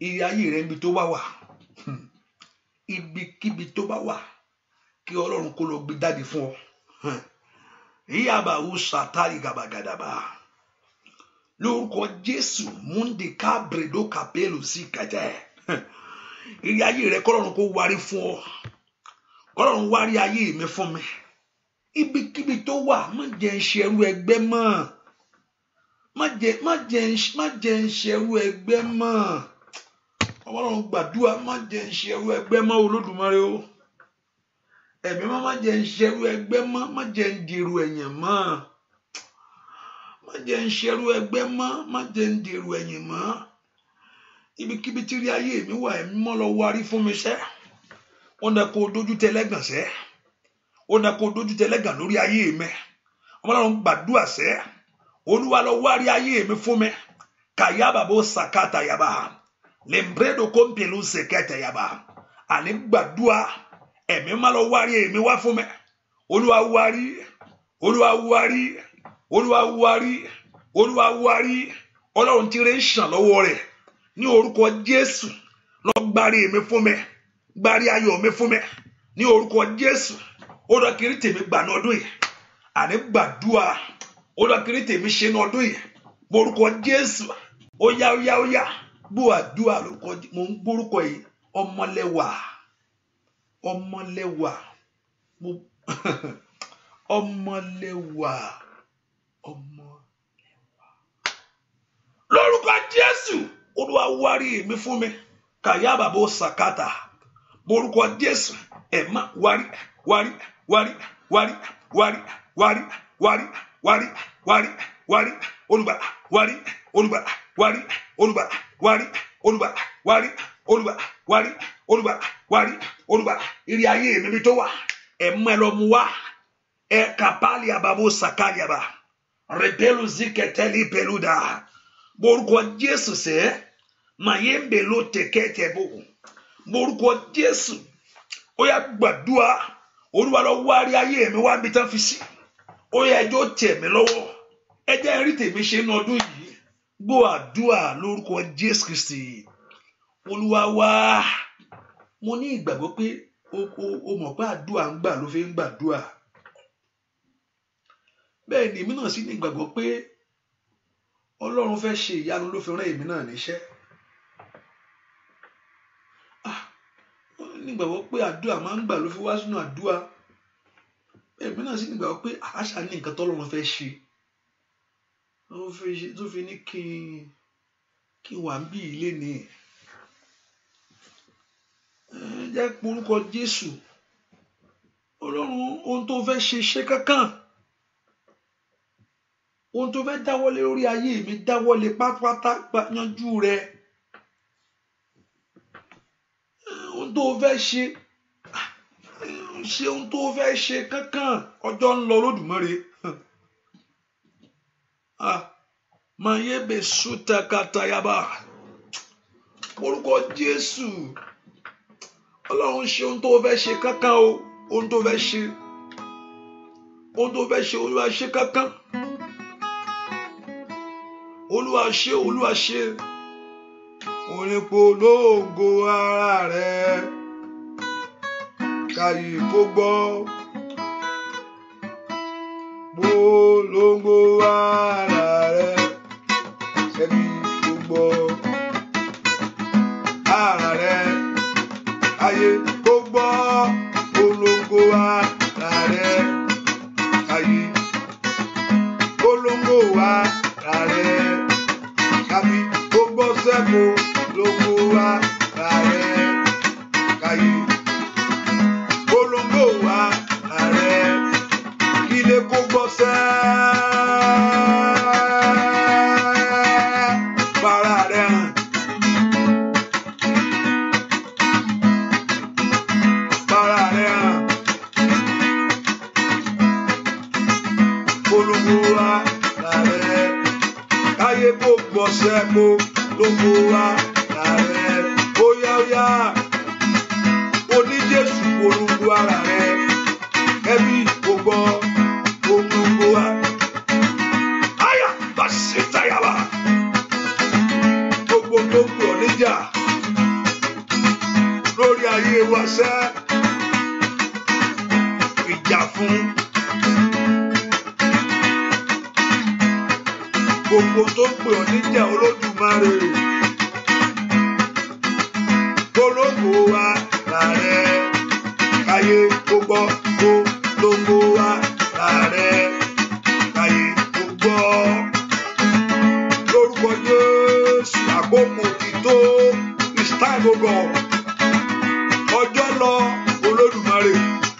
Ire ayé rẹ níbi tó bá wà. Ibikíbi tó bá wà, kí Ọlọ́run kó lọ gbé jáde fún ọ. Ìyàbá ó ṣàtàrí gàbàgàdàbà. Lórúkọ Jésù, múndé kábredó kàpélù sí kẹjẹ. Ire ayé rẹ kọ́lọ́run kó wárí fún ọ. Kọ́lọ́run wárí ayé mi fún mi. Ibikíbi tó wà, má jẹ́ ń ṣe ẹrú ẹgbẹ́ mọ́. má jẹ́ ń ṣerú ẹgbẹ́ mọ́. Ọlọ́run gbàdúrà, má jẹ́ ń ṣerú ẹgbẹ́ mọ́ Olódùmarè o. Ẹ̀mí má jẹ́ ń ṣerú ẹgbẹ́ mọ́, má jẹ́ ń dèrò ẹ̀yìn mọ́. Má jẹ́ ń ṣerú ẹgbẹ́ mọ́, má jẹ́ ń dèrò ẹ̀yìn mọ́. Ibikíbi tí rí ayé mi wà, ẹ̀mí mọ́ lọ wárí fún mi sẹ́. Ó dà kó dojú tẹlẹ́gàn sẹ́. Ó dà kó dojú tẹlẹ́gàn lórí ayé mi. Ọlọ́run gbàdúrà sẹ́. Olúwa lọ wárí ayé mi fún mi. Kàyábà bó sàkátà yàbá. Lembredo kompelu sekete yàbá. Àní gbàdúrà. Ẹ̀mí má lọ wárí èmi wá fún mi. Olúwa wárí. Olúwa wárí. Olúwa wárí. Olúwa wárí. Ọlọ́run tí rẹ̀ ń ṣàn lọ́wọ́ rẹ̀. Ní orúkọ Jésù. Lọ gbárí èmi fún mi. Gbárí ayọ̀ mi fún mi. Ní orúkọ Jésù. Ó lọ kiri tèmi gbà ní ọdún yìí. Àní gbàdúrà. Ó lọ kiri tèmi ṣe ní ọdún yìí. Borúkọ Jésù. Ó yá ó yá ó yá. Gbọ́ àdúrà lórúkọ mo ń gbórúkọ yìí. Ọmọlẹ́wà. Ọmọlẹ́wà. Ọmọlẹ́wà. Ọmọlẹ́wà. Lórúkọ Jésù. Olúwa wárí èmi fún mi. Kàyábà bó sàkátà. Borúkọ Jésù. Ẹ̀má wárí wárí wárí wárí wárí wárí wárí wárí wárí wárí Olúwa wárí Olúwa wárí Olúwa wárí Olúwa wárí Olúwa wárí Olúwa wárí Olúwa iri ayé mi bí tó wà ẹ̀mọ́ ẹ lọ mú wá ẹ kàpálì àbábó sàkáyàbá rebelu zikẹtẹlí peluda borúkọ Jésù sẹ́ mayembe ló tẹ̀kẹ́tẹ̀ bò borúkọ Jésù ó yá gbàdúrà Olúwa lọ wárí ayé mi wá bí tán fi sí ó yá ẹjọ́ tẹ̀ mí lọ́wọ́ ẹ jẹ́ rí tèmi ṣe ní ọdún yìí gbọ́ àdúrà lórúkọ Jésù Kristi Olúwa wá mo ní ìgbàgbọ́ pé o mọ̀ pé àdúrà ń gbà ló fi ń gbàdúrà bẹ́ẹ̀ ni èmi náà sì ní ìgbàgbọ́ pé Ọlọ́run fẹ́ ṣe ìyanu ló fi rán èmi náà níṣẹ́ nígbàgbọ́ pé àdúrà máa ń gbà ló fi wá sínú àdúrà èmi náà sì nígbàgbọ́ pé àṣà ní nǹkan tọ́lọ́run fẹ́ ṣe tó fi ní kí wà ń bí ilé ni jẹ́ porúkọ Jésù Ọlọ́run ohun tó fẹ́ ṣe kankan ohun tó fẹ́ dáwọ́lé lórí ayé mi dáwọ́lé pátápátá yanjú rẹ̀ ohun tó fẹ́ ṣe ohun tó fẹ́ ṣe kankan ọjọ́ ń lọ Olódùmarè mayebe suta katayaba orúkọ Jésù Ọlọ́run ṣe ohun tó fẹ́ ṣe kankan o ohun tó fẹ́ ṣe Olúwa ṣe kankan Olúwa ṣe onípolongo ara rẹ̀ káyé kó gbọ́ polongo ara rẹ̀ ẹbí kó gbọ́ ara rẹ̀ káyé kó gbọ́ polongo ara rẹ̀ káyé polongo ara rẹ̀ kábí kó gbọ́ sẹ́kù polongo ara rẹ̀ káyé polongo ara rẹ̀ kílé kó gbọ́ para rẹ̀ hàn. Para rẹ̀ hàn. Polongo ara rẹ̀ káyé kó gbọ́ sẹ́kù polongo ara rẹ̀ óyá oní Jésù polongo ara rẹ̀ ẹbí kò gbọ́ polongo wa. Àyà bá ṣe táyàwá gbogbo tó ń pè ọ́ níjà lórí ayé wa ṣẹ́ ìjà fún gbogbo tó ń pè ọ́ níjà Olódùmarè polongo wa rẹ̀ káyé gbogbo polongo wa rẹ̀ káyé gbogbo àkókò ti tó. It's time, oh God. Ọjọ́ lọ Olódùmarè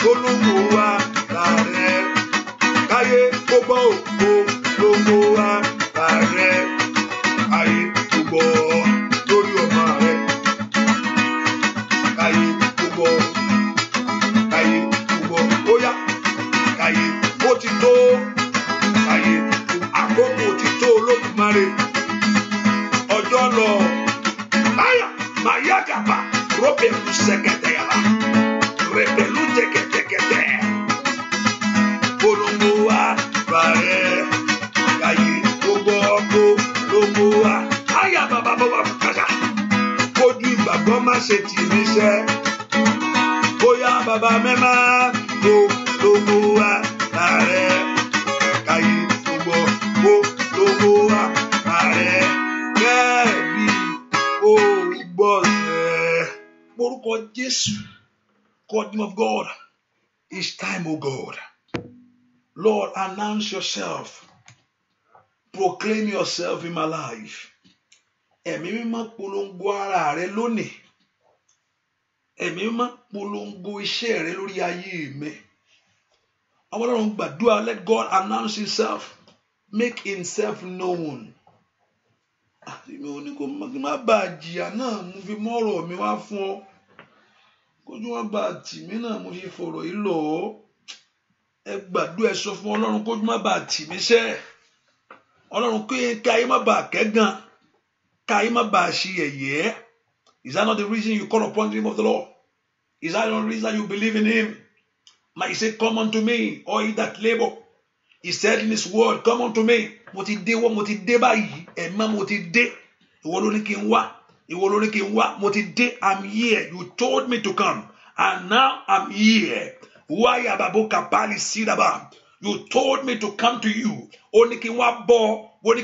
olóńgbò wa làárẹ̀. Káyé gbogbo òkò lóńgbò wa làárẹ̀. Káyé gbogbo lórí ọmọ rẹ̀. Káyé gbogbo ó yá. Káyé ó ti tó. Káyé àkókò ti tó Olódùmarè. Ọjọ́ lọ. Aya maya kapa robelu sekete yaba. Rebelu tekete. Olóńgbò wa làárẹ̀. Káyé gbogbo ọkọ lóńgbò wa. Aya bàbá kàkà. Kójú ìgbàgbọ́ má ṣe tì mí ṣẹ́. Bóyá bàbá mẹ́má lóńgbò wa làárẹ̀. Káyé gbogbo lóńgbò wa làárẹ̀. Kẹ́ẹ̀bí ó gbọ́ rẹ̀. Orúkọ Jésù, God, name of God, it's time, oh God. Lord, announce yourself. Proclaim yourself in my life. Ẹ̀mí mímọ́ polongo ara rẹ lónìí. Ẹ̀mí mímọ́ polongo iṣẹ́ rẹ lórí ayé mi. Àwọn Ọlọ́run gbàdúrà, let God announce himself. Make himself known. Mi ò ní kó má bàa jìyà náà mo fi mọ́rọ̀ mi wá fún ọ. Kójú wọn bá tì mí náà mo fi fọ̀rọ̀ yìí lọ̀ ọ́. Ẹ gbàdúrà ẹ sọ fún Ọlọ́run kójú má bàa tì mí ṣẹ́. Ọlọ́run káyé má bàa kẹ́gàn. Káyé má bàa ṣe yẹ̀yẹ́. Is that not the reason you call upon the name of the Lord? Is that not the reason you believe in him? He said, come unto me, all ye that labor. He said in his word, come unto me. Mo ti dé báyìí. Ẹ̀má mo ti dé. Ìwọ ló ní kí n wá. Mo ti dé. I'm here. You told me to come. And now I'm here. Why ababo kapali sidaba? You told me to come to you. Ó ní kí n wá bọ̀. Mo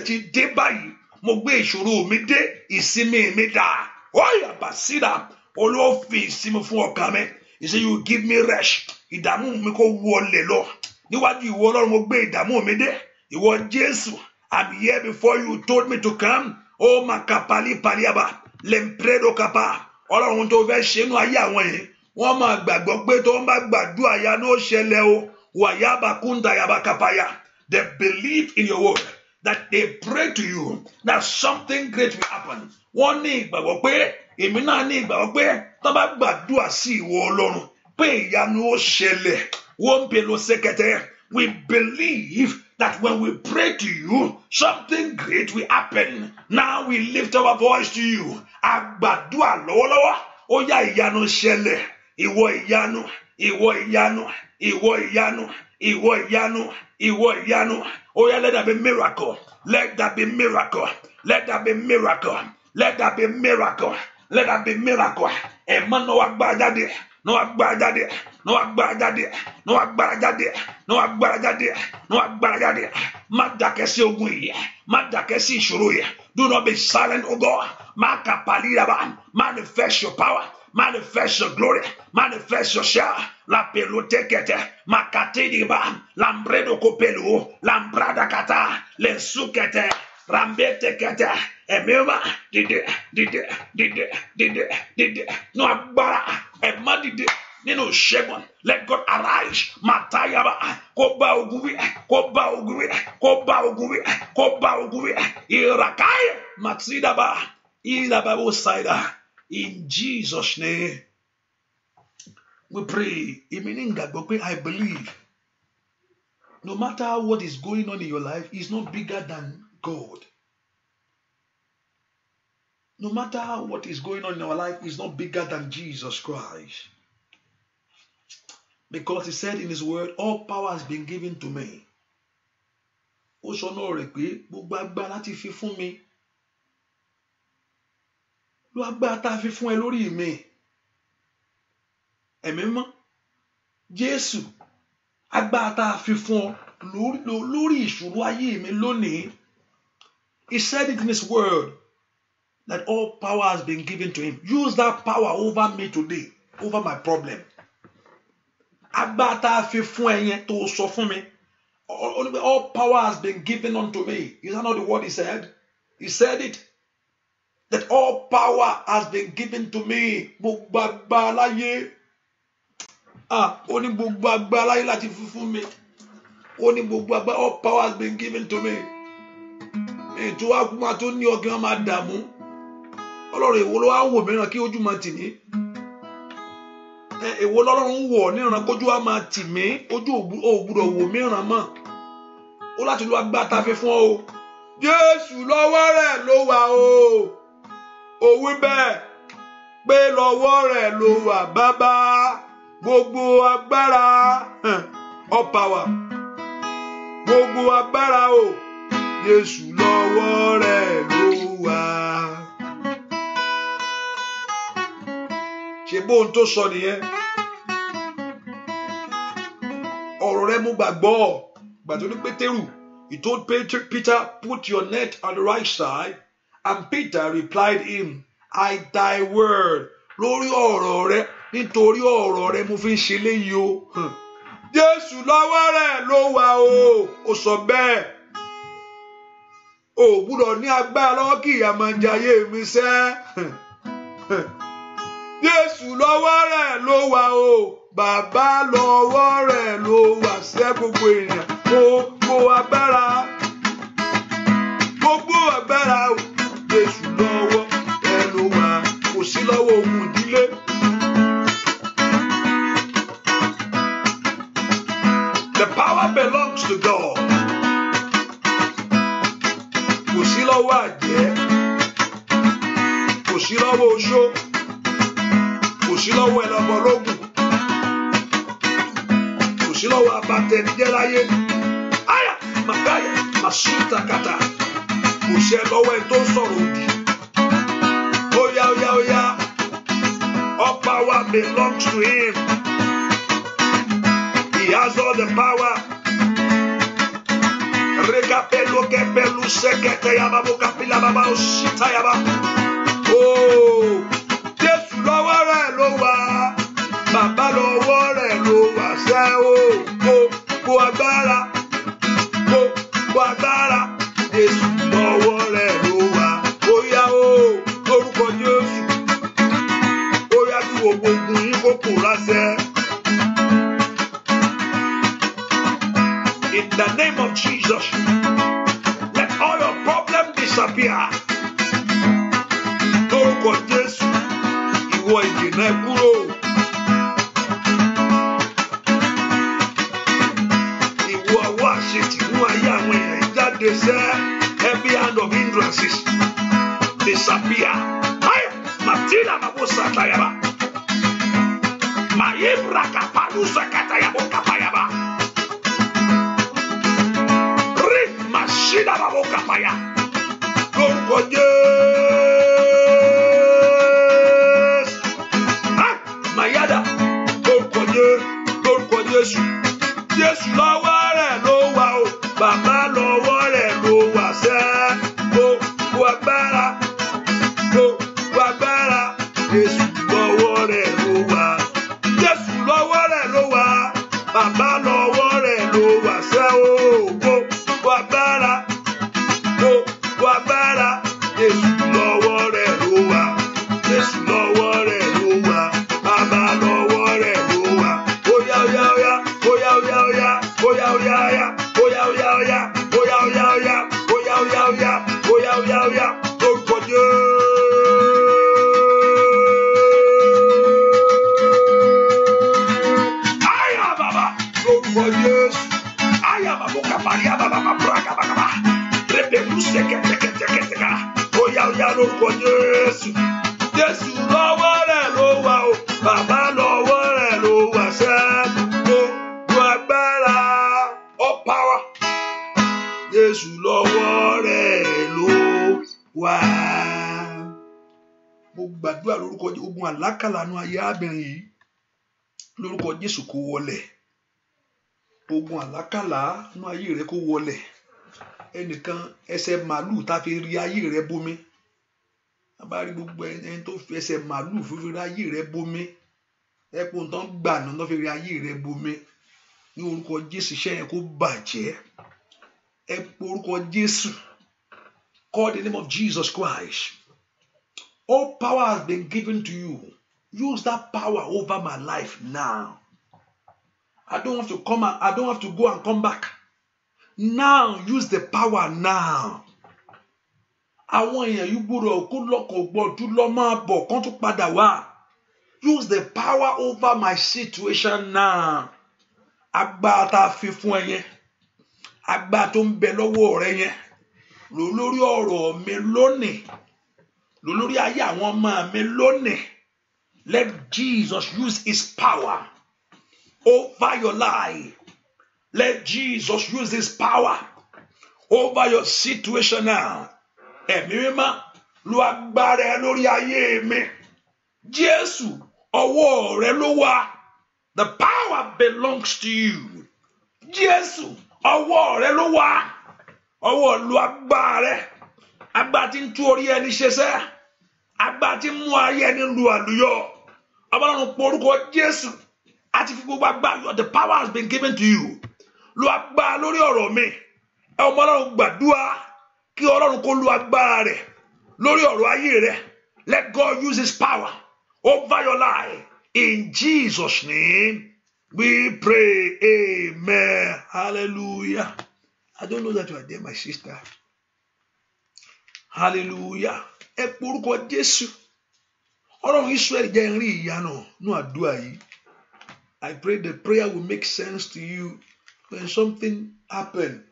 ti dé báyìí. Mo gbé ìṣòro mi dé. Ìsinmi mi dà. Why abasida? Olúwa fi ìsinmi fún ọkàn mi. He said, you give me rest. Ìdààmú mi kó wọlé lọ. Níwájú ìwọ Ọlọ́run mo gbé ìdààmú mi dé. Ìwọ Jésù, I'm here before you told me to come. Oh makapali paliaba. Lempredo kapa. Ọlọ́run tó fẹ́ ṣe inú ayé àwọn yìí. Wọ́n máa gbàgbọ́ pé tó ń bá gbàdúrà ya ló ṣẹlẹ̀ o. Wàyába kúndà yaba kapaya. They believe in your word. That they pray to you. That something great will happen. Wọ́n ní ìgbàgbọ́ pé èmi náà ní ìgbàgbọ́ pé tó bá gbàdúrà sí ìwọ Ọlọ́run pé ìyanu ó ṣẹlẹ̀. Wọ́n pè lọ sẹ́kẹ̀tẹ̀. We believe that when we pray to you, something great will happen. Now we lift our voice to you. Àgbàdúrà lọ́wọ́lọ́wọ́. Ó yá ìyanu ṣẹlẹ̀. Ìwọ ìyanu. Oh yeah, let there be miracle. Let there be miracle. Ẹ̀mọ́ náà wá gbára jáde. No agbára jáde. Má dákẹ́ sí ogun yìí. Má dákẹ́ sí ìṣòro yìí. Do not be silent, oh God. Má kàpàlíyàbá. Manifest your power. Manifest your glory. Manifest your share. La pelotekete. Makatediba. Lambredo kopelu. Lambrada kata. Lensukete. Rambete kete. Emema. Dide. No agbára. Emma dide. Nínú ṣẹ́gun, let God arise. Matayaba, kó bá ogun wí. Ìràkáyè, Matsidaba, Ìlàbàbò Saida. In Jesus' name, we pray. I believe. No matter what is going on in your life, it's not bigger than God. No matter what is going on in our life, it's not bigger than Jesus Christ. Because he said in his word, all power has been given to me. Ó sọ náà rẹ̀ pé gbogbo agbára láti fi fún mi. Ló agbára tá a fi fún ẹ lórí mi. Ẹ̀mí mọ́. Jésù, agbára tá a fi fún ọ lórí ìṣòro ayé mi lónìí. He said it in his word that all power has been given to him. Use that power over me today, over my problem. Agbára tá a fi fún ẹ yẹn tó sọ fún mi. All power has been given unto me. Is that not the word he said? He said it. That all power has been given to me. Gbogbo agbára láyé. Ó ní gbogbo agbára láyé láti fún mi. Ó ní gbogbo agbára, all power has been given to me. Ètò àkúmá tó ní ọkàn máa dààmú. Ọlọ́run èwo ló wá wò mìíràn kí ojú máa tì mí. Èwo lọ́lọ́run wọ̀ níran kójú á máa tì mí. Ojú ò gbúdọ̀ wò mìíràn mọ́. Ó láti lo agbára tá a fi fún ọ o. Jésù lọ́wọ́ rẹ̀ ló wà o. Ó wí bẹ́ẹ̀ pé lọ́wọ́ rẹ̀ ló wà bàbá. Gbogbo agbára, all power. Gbogbo agbára o. Jésù lọ́wọ́ rẹ̀ ló wà. Ṣé bóun tó sọ nìyẹn? Ọ̀rọ̀ rẹ̀ mú gbàgbọ́. Gbàtọ́ ní Pétérù. He told Peter, put your net on the right side. And Peter replied him, I thy word. Lórí ọ̀rọ̀ rẹ, nítorí ọ̀rọ̀ rẹ mo fi ń ṣe léyìí o. Jésù lọ́wọ́ rẹ̀ ló wà o. Ó sọ bẹ́ẹ̀. O gbúdọ̀ ní agbára lọ́wọ́ kí ìyà máa jayé mi sẹ́. Jésù lọ́wọ́ rẹ̀ ló wà o. Bàbá lọ́wọ́ rẹ̀ ló wà sẹ́ gbogbo èèyàn. Gbogbo agbára. Gbogbo agbára o. Jésù lọ́wọ́ rẹ̀ ló wà. Kò sí lọ́wọ́ ohun ìdílé. The power belongs to God. Kò sí lọ́wọ́ àjẹ́. Kò sí lọ́wọ́ oṣó. Kò sí lọ́wọ́ ẹlọ́mọlógún. Kò sí lọ́wọ́ abatẹnijẹ́ láyé. Aya Makaya Masuta Kata. Kò sí lọ́wọ́ ẹ tó sọ̀rọ̀ òdì. Oya oya oya. All power belongs to him. He has all the power. Regapelo kepelu sekete yaba bukapila baba osita yaba. Oh, Jésù lọ́wọ́ rẹ̀ ló wà. Bàbá lọ́wọ́ rẹ̀ ló wà sẹ́ o. Gbogbo agbára. Gbogbo agbára. Jésù lọ́wọ́ rẹ̀ ló wà. Oya o, lórúkọ Jésù. Oya kí gbogbo ogun yín kó pòórá sẹ́. In the name of Jesus, let all your problems disappear. Lórúkọ Jésù, ìwọ ìdènà kúrò. Ìwọ ọwọ́ àṣetì mú ayé àwọn èèyàn jáde sẹ́. Every hand of hindrances disappear. Ayọ̀ Màtílà Màbúsà Tayaba. Màyébra Kàpálùsà Kàtàyàbọ̀ Kàpáyàbà. Shida baboka paya. Lórúkọ Jésù. Mayada. Lórúkọ Jésù. Jésù lọ́wọ́ rẹ̀ ló wà o. Bàbá lọ́wọ́ rẹ̀ ló wà sẹ́. Gbogbo agbára. Gbogbo agbára. Jésù lọ́wọ́ rẹ̀ ló wà. Jésù lọ́wọ́ rẹ̀ ló wà. Bàbá lọ́wọ́ rẹ̀ ló wà sẹ́ o. Gbogbo agbára. Gbogbo agbára. Jésù lọ́wọ́ rẹ̀ ló wà. Jésù lọ́wọ́ rẹ̀ ló wà. Bàbá lọ́wọ́ rẹ̀ ló wà. Oya oya oya. Oya oya oya. Oya oya oya. Oya oya oya. Oya oya oya. Oya oya oya. Oya oya oya. Lórúkọ Jésù. Aya baba. Lórúkọ Jésù. Aya baboka paria baba mabraka baba. Oya oya lórúkọ Jésù. Jésù lọ́wọ́ rẹ̀ ló wà o. Bàbá lọ́wọ́ rẹ̀ ló wà sẹ́. Gbogbo agbára. All power. Jésù lọ́wọ́ rẹ̀ ló wà. Mo gbàdúrà lórúkọ ogun àlákàlà nínú ayé arábìnrin yìí. Lórúkọ Jésù kó wọlẹ̀. Ogun àlákàlà nínú ayé rẹ̀ kó wọlẹ̀. Ẹnìkan ẹsẹ̀ màálù tá fi rí ayé rẹ̀ bomi. Abárí gbogbo ẹni tó fi ẹsẹ̀ màálù fi rí ayé rẹ̀ bomi. Ẹ̀pọ̀ tó ń gbà náà tó fi rí ayé rẹ̀ bomi. Ní orúkọ Jésù iṣẹ́ yẹn kó bàjẹ́. Ẹ̀pọ̀ orúkọ Jésù. Call the name of Jesus Christ. All power has been given to you. Use that power over my life now. I don't have to come and I don't have to go and come back. Now, use the power now. Àwọn èèyàn yìí gbọ́dọ̀ kó lọ́kàn gbọ́dọ̀ lọ́ máa bọ̀ kán tún padà wá. Use the power over my situation now. Agbára tá a fi fún ẹ yẹn. Agbára tó ń bẹ lọ́wọ́ rẹ yẹn. Lò lórí ọ̀rọ̀ mi lónìí. Lò lórí ayé àwọn ọmọ mi lónìí. Let Jesus use his power over your life. Let Jesus use his power over your situation now. Ẹ̀mí mímọ́ lo agbára ẹ lórí ayé mi. Jésù, ọwọ́ rẹ ló wà. The power belongs to you. Jésù, ọwọ́ rẹ ló wà. Ọwọ́ lo agbára rẹ. Agbára tí ń tú orí ẹni ṣeṣẹ́. Agbára tí ń mú ayé ẹni lu àlùyọ. Ọlọ́run pe orúkọ Jésù. Àti fi gbogbo agbára. The power has been given to you. Lo agbára lórí ọ̀rọ̀ mi. Ẹ ọmọ Ọlọ́run gbàdúrà kí Ọlọ́run kó lo agbára rẹ̀ lórí ọ̀rọ̀ ayé rẹ̀. Let God use his power over your life. In Jesus' name, we pray. Amen. Hallelujah. I don't know that you are there, my sister. Hallelujah. Ẹ pe orúkọ Jésù. Ọlọ́run Ísírẹ́lì jẹ́ n rí ìyanu nínú àdúrà yìí. I pray the prayer will make sense to you when something happens.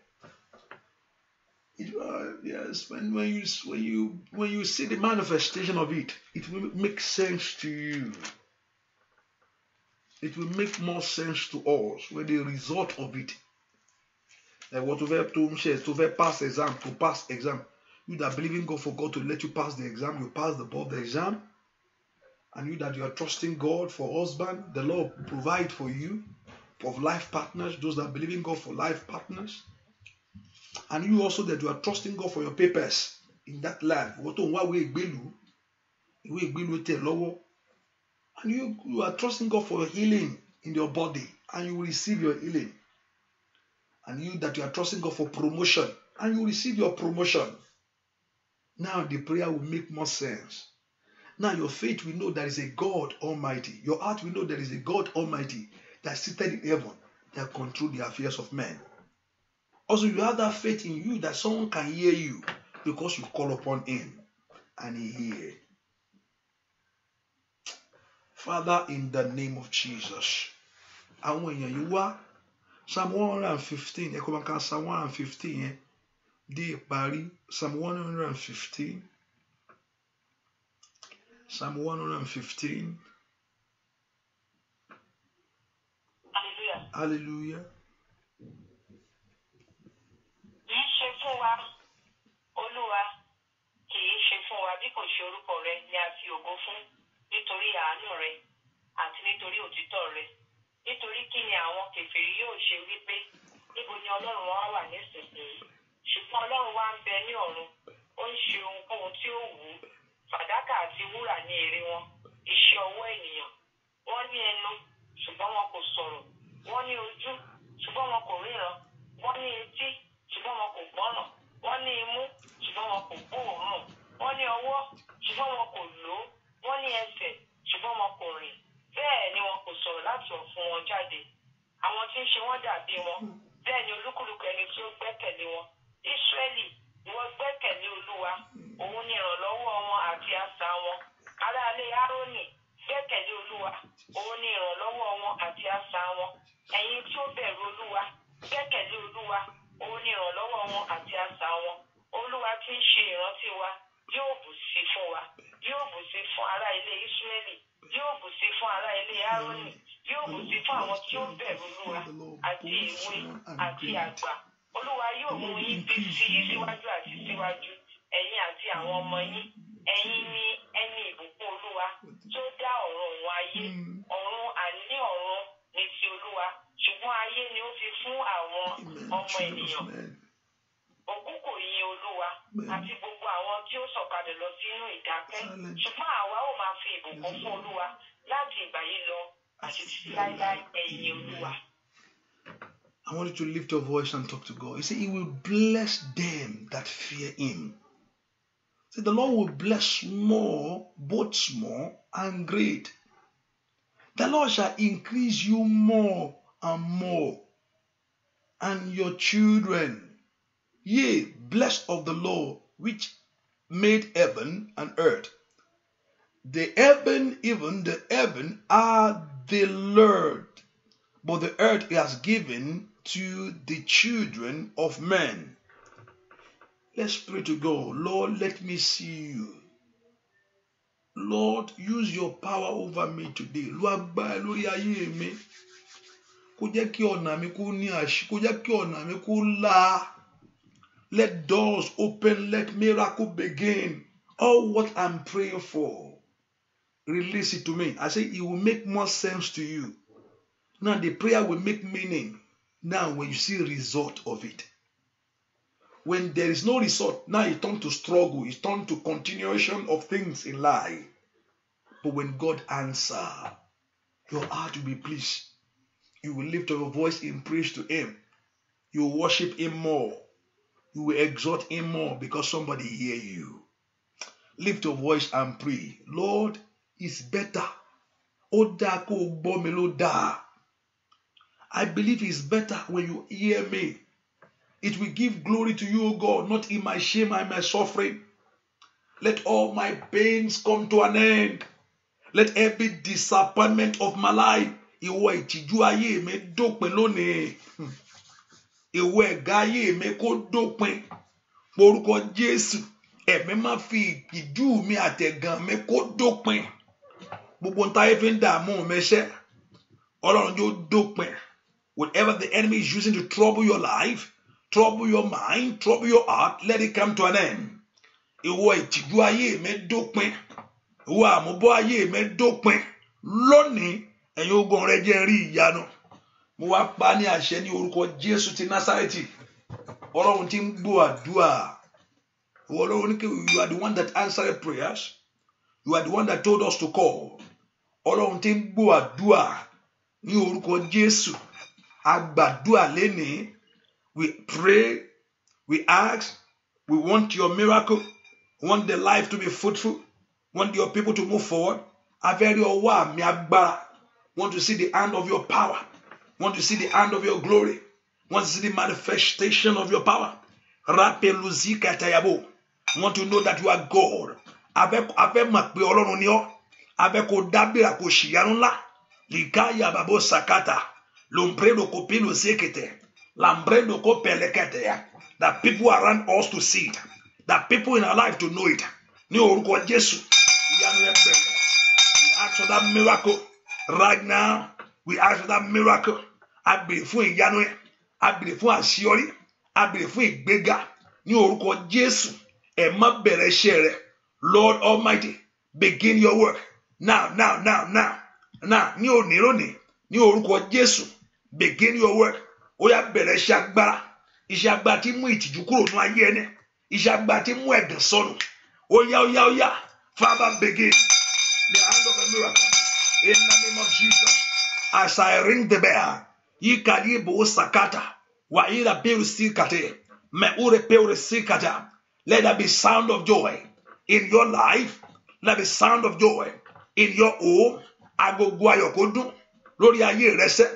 Yes, when you see the manifestation of it, it will make sense to you. It will make more sense to us when the result of it. Like what to pass exam, to pass exam. You that believe in God for God to let you pass the exam, you pass above the exam. And you that you are trusting God for husband, the Lord will provide for you of life partners, those that believe in God for life partners. And you also that you are trusting God for your papers in that land. And you are trusting God for your healing in your body, and you will receive your healing. And you that you are trusting God for promotion, and you will receive your promotion. Now the prayer will make more sense. Now your faith will know there is a God Almighty. Your heart will know there is a God Almighty that is seated in heaven that controls the affairs of men. Also, you have that faith in you that someone can hear you because you call upon him and he hears. Father, in the name of Jesus, àwọn èèyàn yìí wá Psalm 115, ẹ kọ́ bá kan Psalm 115 yẹn dé ìparí. Psalm 115. Psalm 115. Hallelujah. Hallelujah. Kì í ṣe fún wa, Olúwa, kì í ṣe fún wa bí kò ṣe orúkọ rẹ ni a fi ògo fún nítorí àánú rẹ àti nítorí òtítọ́ rẹ. Nítorí kí ni àwọn kèfèrí yóò ṣe wípé níbo ni Ọlọ́run wa wà nísinsìnyí? Ṣùgbọ́n Ọlọ́run wa ń bẹ ní ọ̀run, ó ń ṣe ohunkóhun tí ó wù ú. Fàdákà àti wúrà ní èrè wọn, iṣẹ́ ọwọ́ ènìyàn. Wọ́n ní ẹnu, ṣùgbọ́n wọn kò sọ̀rọ̀. Wọ́n ní ojú, ṣùgbọ́n wọn kò ríran. Wọ́n ní etí, ṣùgbọ́n wọn kò gbọ́ràn. Wọ́n ní imú, ṣùgbọ́n wọn kò gbóòórùn. Wọ́n ní ọwọ́, ṣùgbọ́n wọn kò lò ó. Wọ́n ní ẹsẹ̀, ṣùgbọ́n wọn kò rìn. Bẹ́ẹ̀ ni wọn kò sọ̀rọ̀ láti ọ̀fun wọn jáde. Àwọn tí ń ṣe wọ́n dàbí wọn. Bẹ́ẹ̀ ni olúkúlùkù ẹni tí ó gbẹ́kẹ̀lé wọn. Ísírẹ́lì, ìwọ gbẹ́kẹ̀lé Olúwa. Òun ni ìrànlọ́wọ́ wọn àti asà wọn. Aráalé Árónì, gbẹ́kẹ̀lé Olúwa. Òun ni ìrànlọ́wọ́ wọn àti asà wọn. Ẹ̀yin tí ó bẹ̀rù Olúwa, gbẹ́kẹ̀lé Olúwa. Òun ni ìrànlọ́wọ́ wọn àti asà wọn. Olúwa tí ń ṣe ìrántí wa yóò bù sí fún wa. Yóò bù sí fún ará ilé Ísírẹ́lì. Yóò bù sí fún ará ilé Árónì. Yóò bù sí fún àwọn tí ó bẹ̀rù Olúwa àti èwe àti àgbà. Olúwa yóò mú yín bí sí síwájú àti síwájú. Ẹ̀yin àti àwọn ọmọ yín. Ẹ̀yin ni ẹni ìbùkún Olúwa tó dá ọ̀run òun ayé. Ọ̀run àní ọ̀run ni ti Olúwa. Ṣùgbọ́n ayé ni ó fi fún àwọn ọmọ ènìyàn. Òkú kò yin Olúwa àti gbogbo àwọn tí ó sọ̀kalẹ̀ lọ sínú ìdákẹ́. Ṣùgbọ́n àwa ó máa fi ìbùkún fún Olúwa láti ìgbà yìí lọ àti títí láéláé. Ẹ̀yin Olúwa. I want you to lift your voice and talk to God. He said he will bless them that fear him. See, the Lord will bless small, both small and great. The Lord shall increase you more and more, and your children. Yea, blessed of the Lord, which made heaven and earth. The heaven, even the heaven, are the Lord, but the earth He has given to the children of men. Let's pray to God. Lord, let me see you. Lord, use your power over me today. Lord, lórí ayé mi. Kó jẹ́ kí ọ̀nà mi kó ní àṣì, kó jẹ́ kí ọ̀nà mi kó là. Let doors open, let miracle begin. All what I'm praying for, release it to me. I say it will make more sense to you. Now the prayer will make meaning. Now when you see result of it. When there is no result, now it turns to struggle. It turns to continuation of things in life. But when God answers, your heart will be pleased. You will lift up your voice in praise to Him. You will worship Him more. You will exhort Him more because somebody hear you. Lift your voice and pray. Lord, it's better. I believe it's better when you hear me. It will give glory to you, O God, not in my shame and my suffering. Let all my pains come to an end. Let every disappointment of my life, ìwọ ìtìjú ayé mi dópin lónìí. Ìwọ ẹ̀gàn ayé mi kó dópin. Orúkọ Jésù, ẹ̀mí má fi ìtìjú mi àtẹ̀gàn mi kó dópin. Gbogbo ntáyé fi ń dààmú mi ṣẹ́, Ọlọ́run yóò dópin. Whatever the enemy is using to trouble your life, trouble your mind, trouble your heart, let it come to an end. Ìwọ ìtìjú ayé mi dópin. Ìwọ àmúbọ́ ayé mi dópin. Lónìí, ẹ̀yin ogun rẹ jẹ́ rí ìyanu. Mo wá pa ní àṣẹ ní orúkọ Jésù ti Násárẹ́tì. Ọlọ́run tí ń gbọ́ àdúrà. Ọlọ́run ní kí you are the one that answered prayers. You are the one that told us to call. Ọlọ́run tí ń gbọ́ àdúrà ní orúkọ Jésù. Àgbàdúrà lénìí. We pray, we ask, we want your miracle, we want the life to be fruitful, we want your people to move forward. Want to see the hand of your power, want to see the hand of your glory, want to see the manifestation of your power. Want to know that you are God. That people around us to see it. That people in our life to know it. We ask for that miracle right now. We ask for that miracle. I believe for Ìyanu. I believe for àṣeyọrí. I believe for ìgbéga. Ní orúkọ Jésù. Ẹ má bẹ̀rẹ̀ iṣẹ́ rẹ. Lord Almighty, begin your work. Now. Ní òní lónìí. Ní orúkọ Jésù. Begin your work. Ó yá bẹ̀rẹ̀ iṣẹ́ agbára. Iṣẹ́ agbára tí mú ìtìjú kúrò ní ayé ẹni. Iṣẹ́ agbára tí mú ẹ̀gàn sọnù. Ó yá. Father, begin the hand of a miracle. In the name of Jesus. As I ring the bell. Yikalibo sakata. Waira perusikate. Meure perusikata. Let there be sound of joy in your life. Let there be sound of joy in your home. Agogo ayọ̀ kó dún lórí ayé rẹ sẹ́.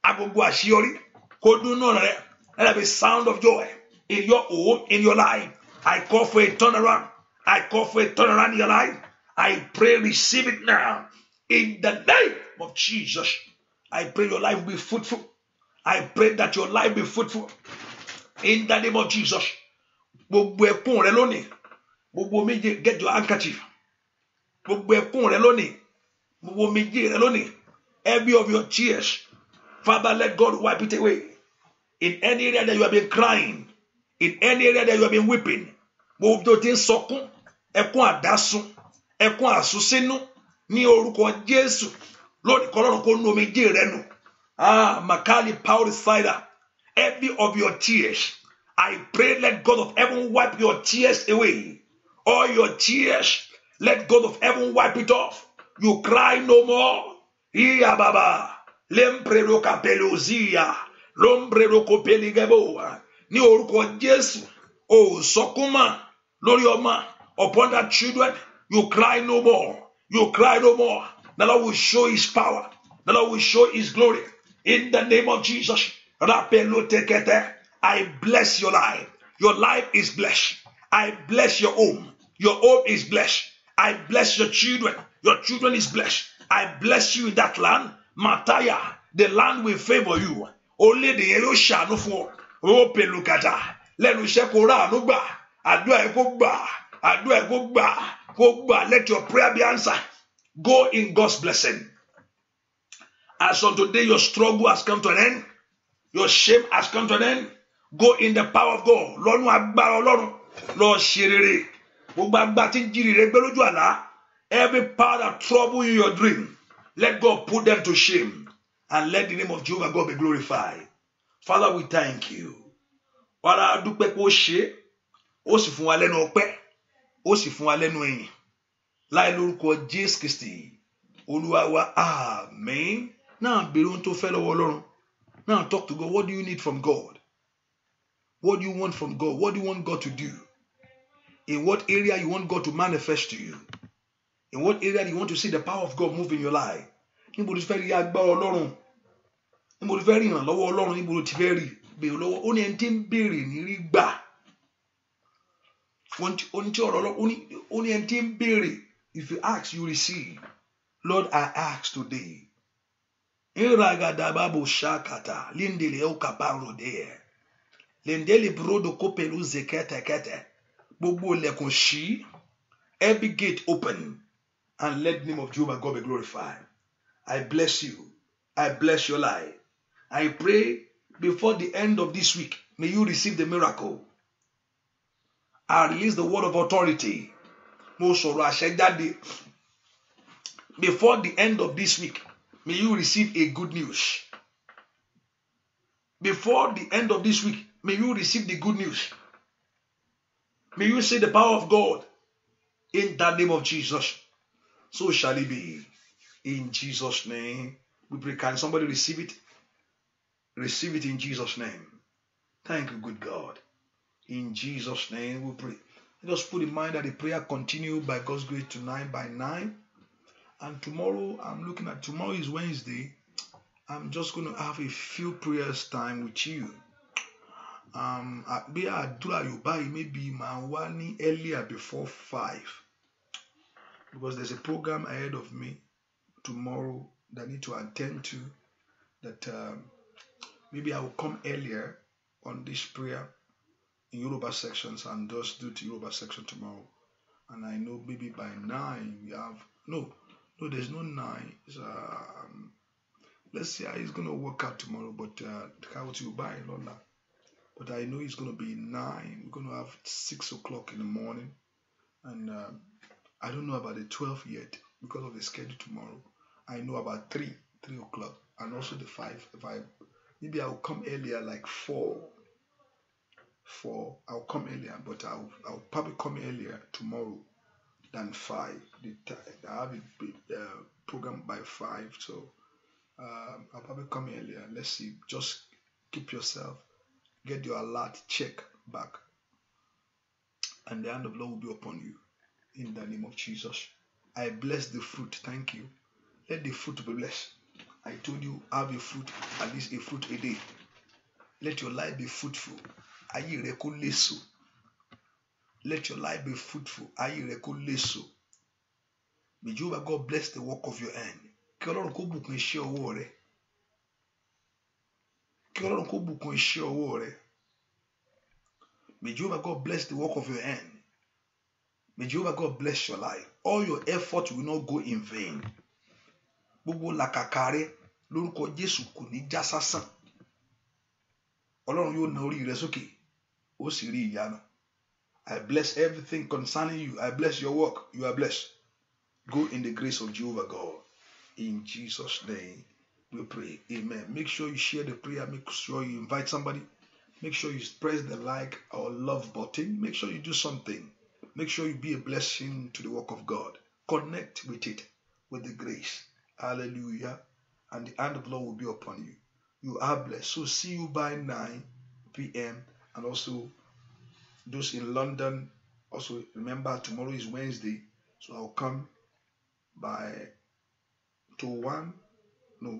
Agogo àṣeyọrí kó dún náà rẹ. Let there be sound of joy in your home, in your life. I call for a turnaround. I call for a turnaround in your life. I pray, receive it now. In the name of Jesus. I pray your life will be fruitful. I pray that your life be fruitful. In the name of Jesus. Gbogbo ẹkún rẹ lónìí. Gbogbo méje, get your handkerchief. Gbogbo ẹkún rẹ lónìí. Gbogbo méje rẹ lónìí. Every of your tears. Father, let God wipe it away. In any area that you have been crying, in any area that you have been weeping, gbogbo tí ń sọkún, ẹkún àdásùn, ẹkún àsúnsínú, ní orúkọ Jésù, lónìí kọ́lọ́run kó nu omijé rẹ nù. Makali power cider. Every of your tears, I pray, let God of heaven wipe your tears away. All your tears, let God of heaven wipe it off. You cry no more. Iya baba, lempredo capelozia. L'ombre roko peligabo ní orúkọ Jésù. O sọkún mọ́ lórí ọmọ, upon that children. You cry no more. You cry no more. The Lord will show his power. The Lord will show his glory. In the name of Jesus. I bless your life. Your life is blessed. I bless your home. Your home is blessed. I bless your children. Your children is blessed. I bless you in that land. Mataya, the land will favor you. Only the yellow shadow for open look at her. Let us check around. Let your prayer be answered. Go in God's blessing. As on today, your struggle has come to an end. Your shame has come to an end. Go in the power of God. Lord, shirere. Every power that trouble you in your dream, let God put them to shame. And let the name of Jehovah God be glorified. Father, we thank you. Father, dúpẹ́ pé ó ṣe, ó sì fún wa lẹ́nu ọpẹ́, ó sì fún wa lẹ́nu ìyìn. Láì lórúkọ Jésù Kristi, Olúwa wa, amen. Now, béèrè ohun tó fẹ́ lọ́wọ́ Ọlọ́run. Now talk to God. What do you need from God? What do you want from God? What do you want God to do? In what area you want God to manifest to you? In what area you want to see the power of God move in your life? Níbo ló ti fẹ́ rí agbára Ọlọ́run? Níbo ló ti fẹ́ rí ìrànlọ́wọ́ Ọlọ́run? Níbo ló ti fẹ́ rí béèrè lọ́wọ́? Ó ní ẹni tí ń béèrè ní rí gbà. Ó ní ẹni tí ń béèrè. If you ask, you receive. Lord, I ask today. Iragadababo shakata lindele okaparo de lindele brodo kopelu zekete kete gbogbo ilẹ̀kùn ṣí, every gate open, and let the name of Jehovah God be glorified. I bless you. I bless your life. I pray before the end of this week, may you receive the miracle. I release the word of authority. Mo sọ̀rọ̀ àṣẹ jáde. Before the end of this week, may you receive a good news. Before the end of this week, may you receive the good news. May you see the power of God in the name of Jesus. So shall it be. In Jesus' name, we pray. Can somebody receive it? Receive it in Jesus' name. Thank you, good God. In Jesus' name, we pray. Let us put in mind that the prayer continues by God's grace tonight by 9. And tomorrow, I'm looking at, tomorrow is Wednesday. I'm just going to have a few prayers time with you. Maybe Mawani earlier before 5. Because there's a program ahead of me tomorrow that I need to attend to. That maybe I will come earlier on this prayer in Yoruba sections and just do the Yoruba section tomorrow. And I know maybe by 9 we have, no, there's no 9. It's, let's see how it's going to work out tomorrow, but but I know it's going to be 9. We're going to have 6 o'clock in the morning. And I don't know about the 12 yet because of the schedule tomorrow. I know about 3 o'clock, and also the 5. Maybe I'll come earlier, like 4. I'll come earlier, but I'll probably come earlier tomorrow than 5. I have a program by 5, so I'll probably come earlier. Let's see. Just keep yourself, get your alert, check back, and the hand of the Lord will be upon you. In the name of Jesus, I bless the fruit. Thank you. Let the fruit be blessed. I told you, have a fruit, at least a fruit a day. Let your life be fruitful. Let your life be fruitful. May Jehovah God bless the work of your hand. Kí Ọlọ́run kó bùkún iṣẹ́ ọwọ́ rẹ. Kí Ọlọ́run kó bùkún iṣẹ́ ọwọ́ rẹ. May Jehovah God bless the work of your hand. May Jehovah God bless your life. All your effort will not go in vain. Gbogbo làkàkà rẹ lórúkọ Jésù kò ní já sásán. Ọlọ́run yóò na orí rẹ sókè. Ó sì rí ìyanu. I bless everything concerning you. I bless your work. You are blessed. Go in the grace of Jehovah God. In Jesus' name, we pray. Amen. Make sure you share the prayer. Make sure you invite somebody. Make sure you press the like or love button. Make sure you do something. Make sure you be a blessing to the work of God. Connect with it, with the grace. Hallelujah. And the hand of the Lord will be upon you. You are blessed. So see you by 9 p.m. And also those in London Also, remember tomorrow is Wednesday, so I'll come by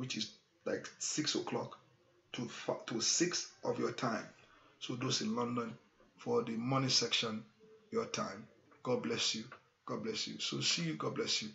which is like 6 o'clock to 6 of your time. So those in London, for the morning section, your time. God bless you. God bless you. So see you. God bless you.